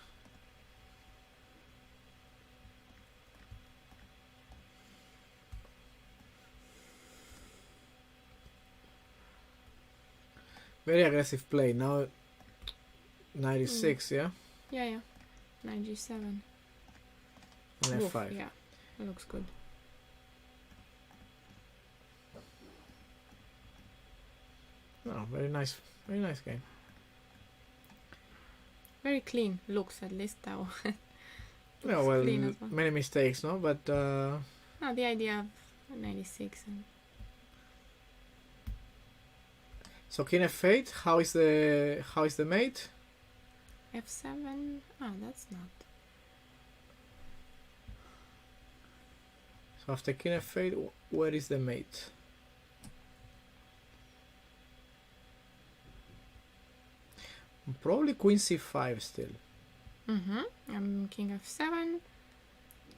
Very aggressive play. Now 96, yeah? Yeah. Knight g7. And Oof, f5. yeah, that looks good. No, very nice game. Very clean looks, at least now. Yeah, well, clean as well. many mistakes, no? But No, the idea of 96 and so King F8. How is the mate? F7. Ah, that's not. So after King F8, where is the mate? Probably Queen C5 still. King F7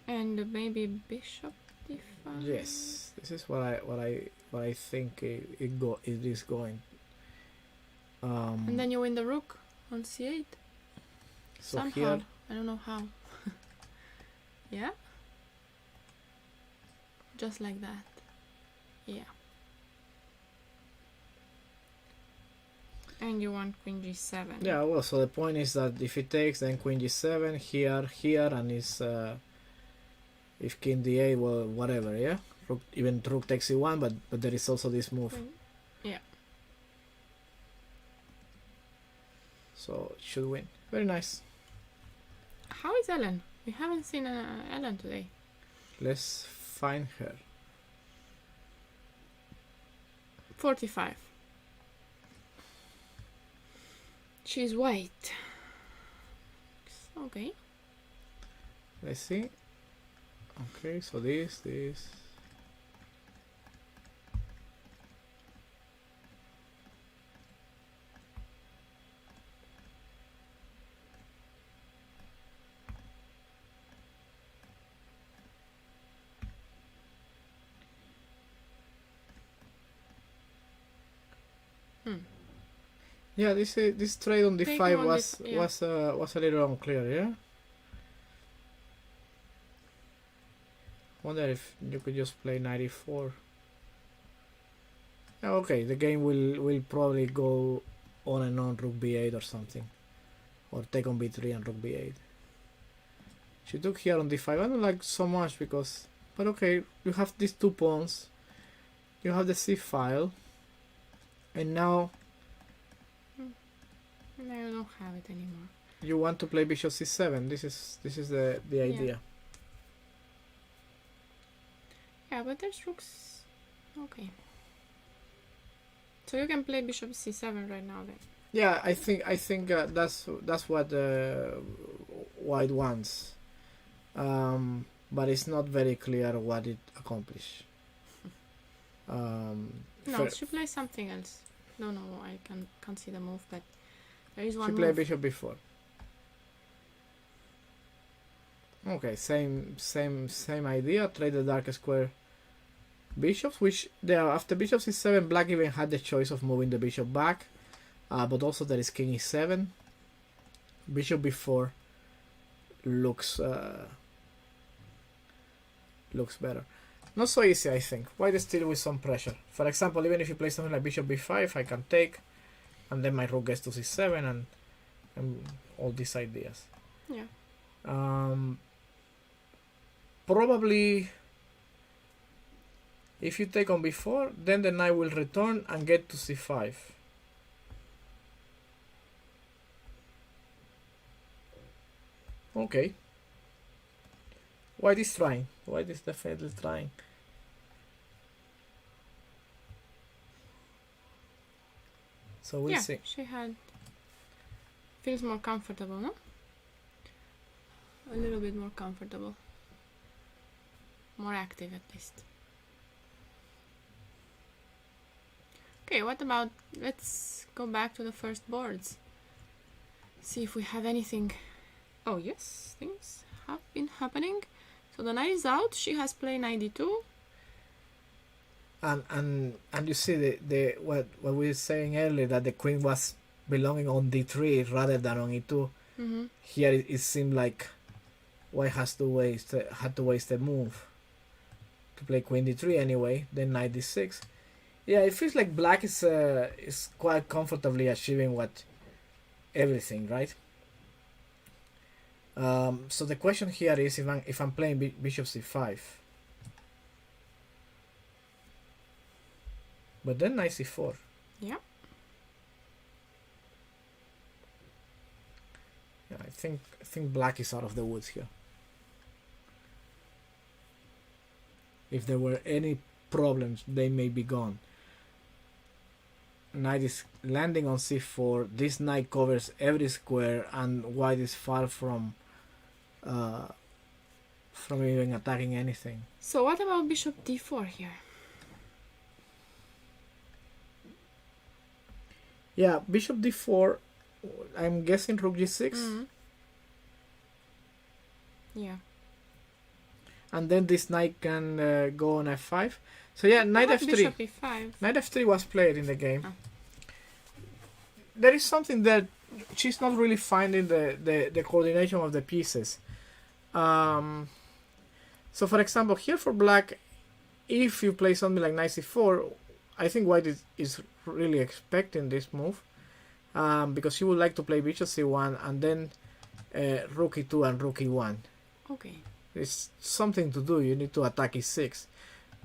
and maybe Bishop D5. Yes, this is what I think it is going. And then you win the rook on C8. So Somehow. here, I don't know how. Yeah? Just like that. Yeah. And you want Queen G7. yeah. Well, so the point is that if it takes, then Queen G7 here, and is if King D8, well, whatever, yeah. Even Rook takes C1, but there is also this move. Yeah. So it should win. Very nice. How is Ellen? We haven't seen Ellen today. Let's find her. 45. She's white. Okay. Let's see. Okay, so this. Yeah, this trade on Take D5 on was yeah. was a little unclear, yeah. Wonder if you could just play 94. Yeah, okay, the game will probably go on and on Rook B8 or something, or take on B3 and Rook B8. She took here on D5. I don't like so much because, but okay, you have these two pawns, you have the C file, and now I don't have it anymore. you want to play Bishop C7. This is the idea. Yeah, but there's rooks. Okay. So you can play Bishop C7 right now then. Yeah, I think that's what White wants, but it's not very clear what it accomplished. No, she plays something else. No, I can't see the move, but there is one she move. played Bishop before. Okay, same idea. Trade the dark square bishops, which there after Bishop C7, Black even had the choice of moving the bishop back, but also there is King E7. Bishop B4 looks better. Not so easy, I think. White is still with some pressure. For example, even if you play something like Bishop B5, I can take, and then my rook gets to C7, and all these ideas. Yeah. Probably, if you take on B4, then the knight will return and get to C5. Okay. White is trying. White is definitely trying. So we'll see. She feels more comfortable, no? A little bit more comfortable. More active at least. Okay, what about, let's go back to the first boards. See if we have anything. Oh yes, things have been happening. So the knight is out, she has played knight d2. And you see the what we were saying earlier, that the queen was belonging on d3 rather than on e2. Here it seemed like White had to waste a move to play queen d3 anyway, then knight d6. Yeah, it feels like Black is quite comfortably achieving everything, right? So the question here is if I'm playing bishop c5, but then knight c4. Yeah. think black is out of the woods here. If there were any problems, they may be gone. Knight is landing on c4. This knight covers every square, and white is far from even attacking anything. So what about bishop d4 here? Yeah, bishop d4. I'm guessing rook g6. Mm-hmm. Yeah. And then this knight can go on f5. So yeah, knight f3. Bishop e5. Knight f3 was played in the game. Oh. There is something that she's not really finding the coordination of the pieces. So for example, here for black, if you play something like knight c4, I think white is really expecting this move, because she would like to play bishop c1 and then rook e2 and rook e1. Okay. It's something to do. You need to attack e6.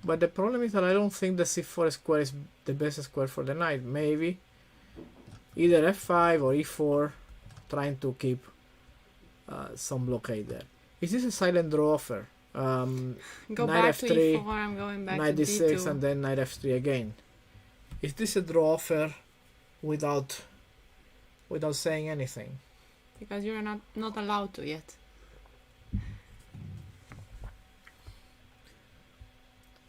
But the problem is that I don't think the c4 square is the best square for the knight. Maybe either f5 or e4, trying to keep some blockade there. Is this a silent draw offer? Go knight back f3, to e4, I'm going back knight to d6, d2. and then knight f3 again. Is this a draw offer without saying anything? Because you're not allowed to yet.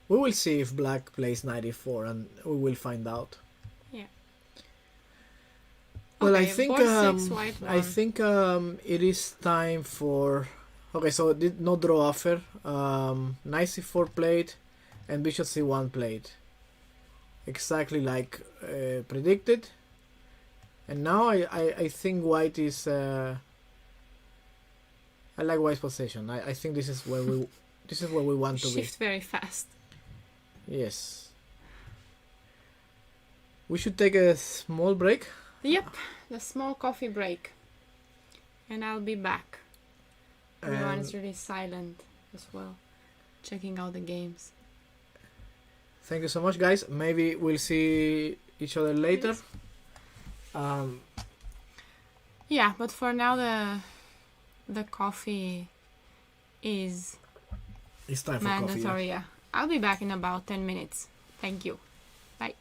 We will see if black plays knight e4, and we will find out. Yeah. Well, Okay, I think 4-6, white I one. think it is time for. Okay, so no draw offer. Knight c4 played, and bishop c1 played. Exactly like predicted. And now I think white is. I like white's position. I think this is where we want to be. Shift very fast. Yes. We should take a small break. Yep, the small coffee break. And I'll be back. Everyone's really silent as well, checking out the games. Thank you so much, guys. Maybe we'll see each other later. Yeah, but for now the coffee is It's time for coffee. mandatory. Yeah. I'll be back in about 10 minutes. Thank you. Bye.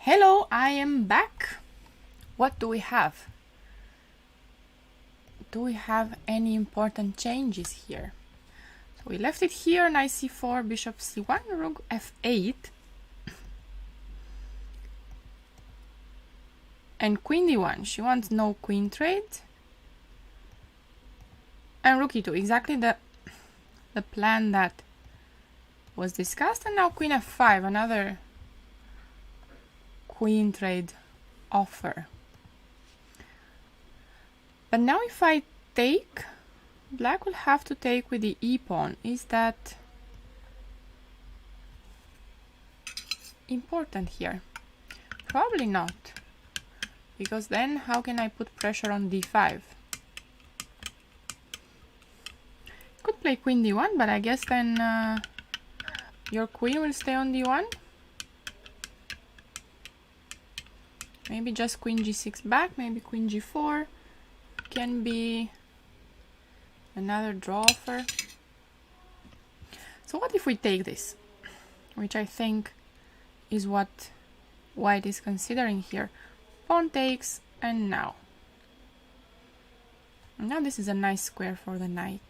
Hello, I am back. What do we have? Do we have any important changes here? So we left it here, knight c4, bishop c1, rook f8. And queen d1, she wants no queen trade. And rook e2, exactly the plan that was discussed. And now queen f5, another queen trade offer. But now if I take, black will have to take with the e-pawn. Is that important here? Probably not. Because then how can I put pressure on d5? Could play queen d1, but I guess then your queen will stay on d1. Maybe just queen g6 back, maybe queen g4. Can be another draw offer. So what if we take this? Which I think is what white is considering here. Pawn takes, and now this is a nice square for the knight.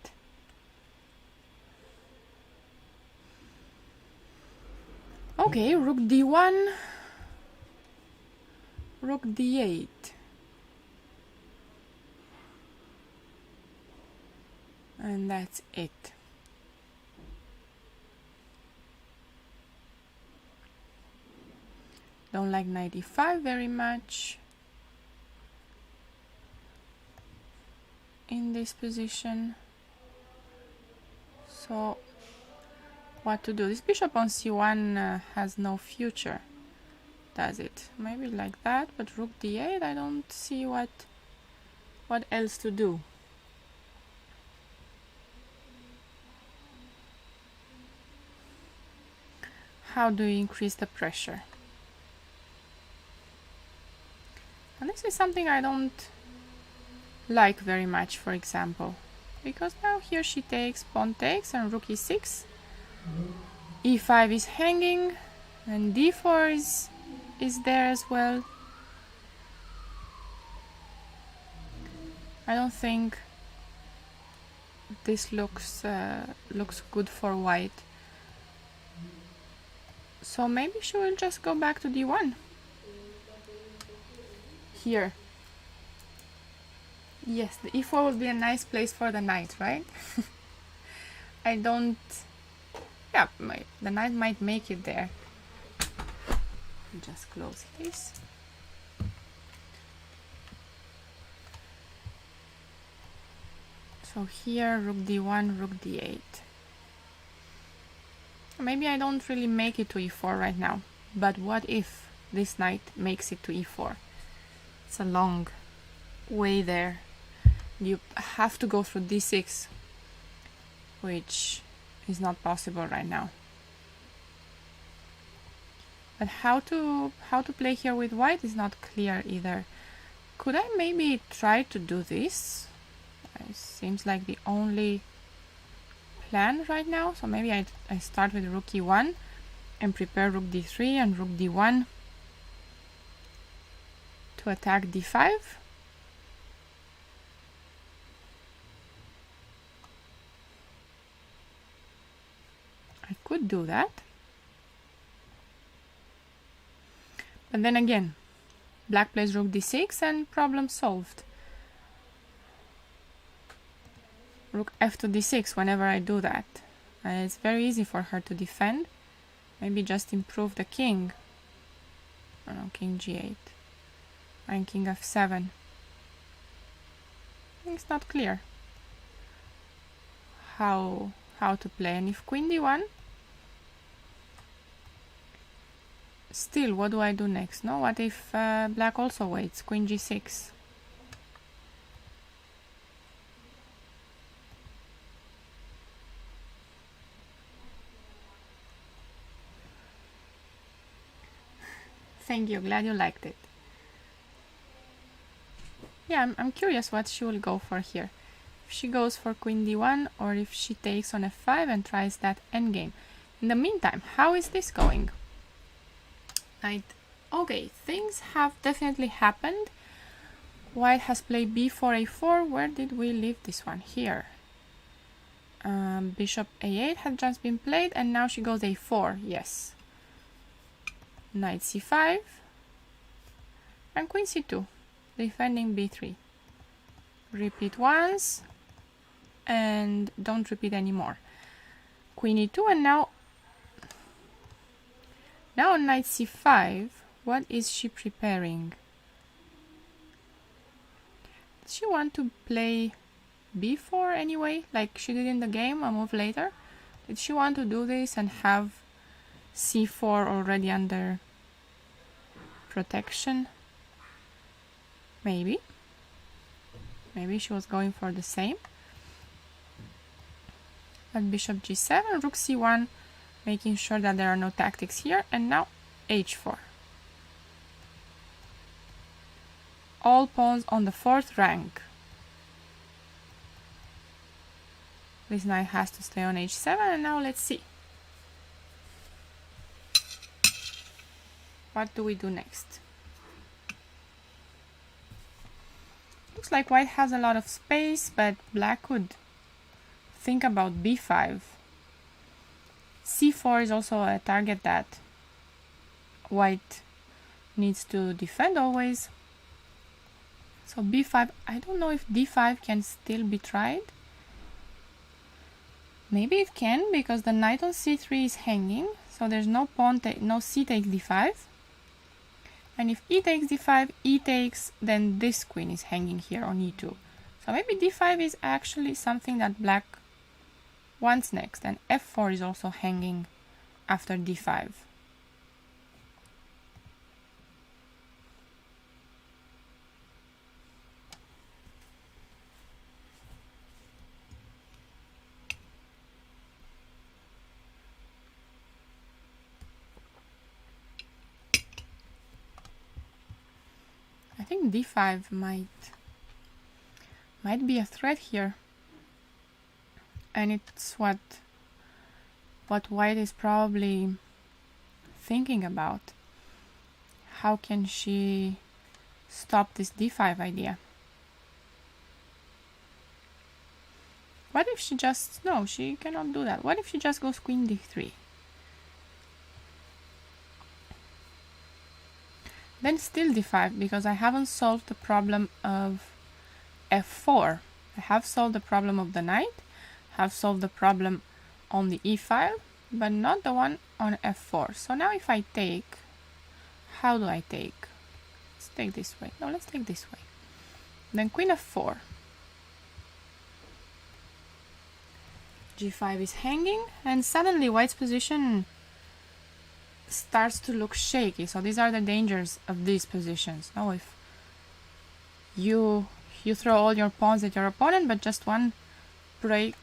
Okay, rook d1, rook d8. And that's it. Don't like knight e5 very much in this position. So what to do? This bishop on c1 has no future, does it? Maybe like that, but rook d8, I don't see what else to do. How do you increase the pressure? And this is something I don't like very much, for example, because now here she takes, pawn takes, and rook e6. e5 is hanging, and d4 is there as well. I don't think this looks good for white. So maybe she will just go back to d1. Here. Yes, the e4 would be a nice place for the knight, right? I don't... Yeah, the knight might make it there. Just close this. So here, rook d1, rook d8. Maybe I don't really make it to e4 right now. But what if this knight makes it to e4? It's a long way there. You have to go through d6, which is not possible right now. But how to play here with white is not clear either. Could I maybe try to do this? It seems like the only plan right now. So maybe I start with rook e1 and prepare rook d3 and rook d1 to attack d5. I could do that. But then again, black plays rook d6 and problem solved. Rook f to d6 whenever I do that. It's very easy for her to defend. Maybe just improve the king. Oh no, king g8. And king f7. It's not clear how to play. And if queen d1, still, what do I do next? No, what if black also waits? Queen g6. Thank you, glad you liked it. Yeah, I'm curious what she will go for here. If she goes for queen d1 or if she takes on f5 and tries that endgame. In the meantime, how is this going? Knight Okay, things have definitely happened. White has played b4, a4. Where did we leave this one? Here. Bishop a8 had just been played, and now she goes a4. Yes. Knight c5. And queen c2. Defending b3. Repeat once. And don't repeat anymore. Queen e2, and now knight c5. What is she preparing? Does she want to play b4 anyway, like she did in the game a move later? Did she want to do this and have c4 already under protection? Maybe she was going for the same. But bishop g7, rook c1, making sure that there are no tactics here, and now h4. All pawns on the 4th rank. This knight has to stay on h7, and now let's see. What do we do next? Looks like white has a lot of space, but black could think about b5. c4 is also a target that white needs to defend always. So b5, I don't know if d5 can still be tried. Maybe it can, because the knight on c3 is hanging, so there's no pawn, no c takes d5. And if e takes d5, e takes, then this queen is hanging here on e2. So maybe d5 is actually something that black wants next, and f4 is also hanging after d5. I think d5 might be a threat here, and it's what white is probably thinking about. How can she stop this d5 idea? What if she just... No, she cannot do that. What if she just goes queen d3? Then still d5, because I haven't solved the problem of f4. I have solved the problem of the knight, have solved the problem on the e file, but not the one on f4. So now if I take, how do I take? Let's take this way. No, let's take this way. Then queen f4. g5 is hanging, and suddenly white's position starts to look shaky. So these are the dangers of these positions. Now if you throw all your pawns at your opponent, but just one break,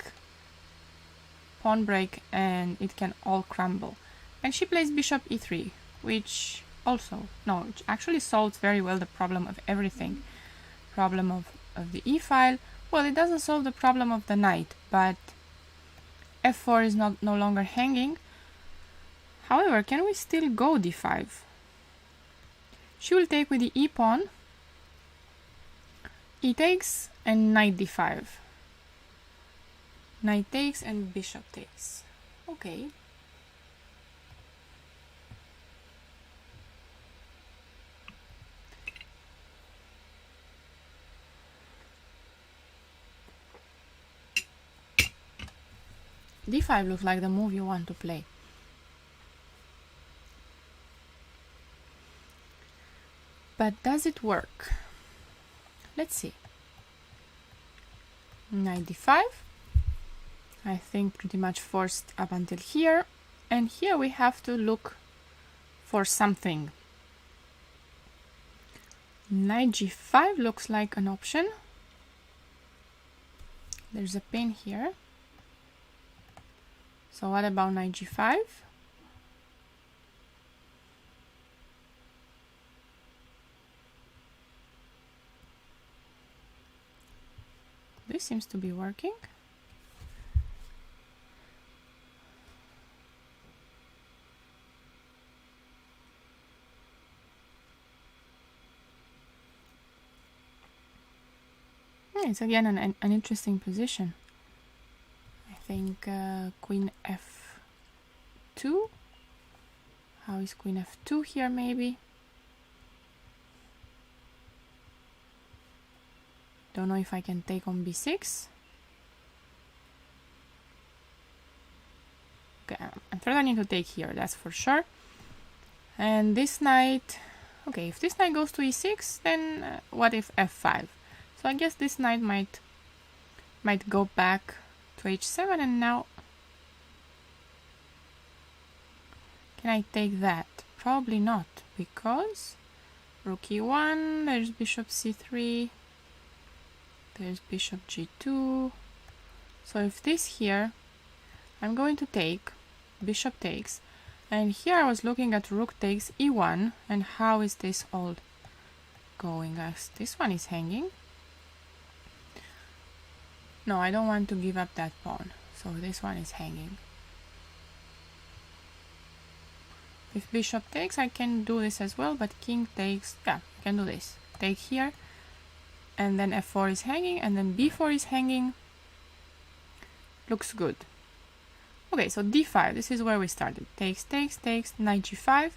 pawn break, and it can all crumble. And she plays bishop e3, which also, no, it actually solves very well the problem of everything. Problem of the e file. Well, it doesn't solve the problem of the knight, but f4 is no longer hanging. However, can we still go d5? She will take with the e pawn, e takes, and knight d5. Knight takes and bishop takes. Okay. d5 looks like the move you want to play. But does it work? Let's see. Knight d5. I think pretty much forced up until here. And here we have to look for something. Knight g5 looks like an option. There's a pin here. So what about knight g5? This seems to be working. It's again an interesting position. I think queen f2. How is queen f2 here maybe? Don't know if I can take on b6. Okay, I'm threatening to take here, that's for sure. And this knight, okay, if this knight goes to e6, then what if f5? So I guess this knight might go back to h7, and now can I take that? Probably not, because rook e1, there's bishop c3, there's bishop g2. So if this here, I'm going to take bishop takes, and here I was looking at rook takes e1, and how is this all going? As this one is hanging. No, I don't want to give up that pawn, so this one is hanging. If bishop takes, I can do this as well, but king takes, yeah, I can do this. Take here, and then f4 is hanging, and then b4 is hanging. Looks good. Okay, so d5, this is where we started. Takes, takes, takes, knight g5.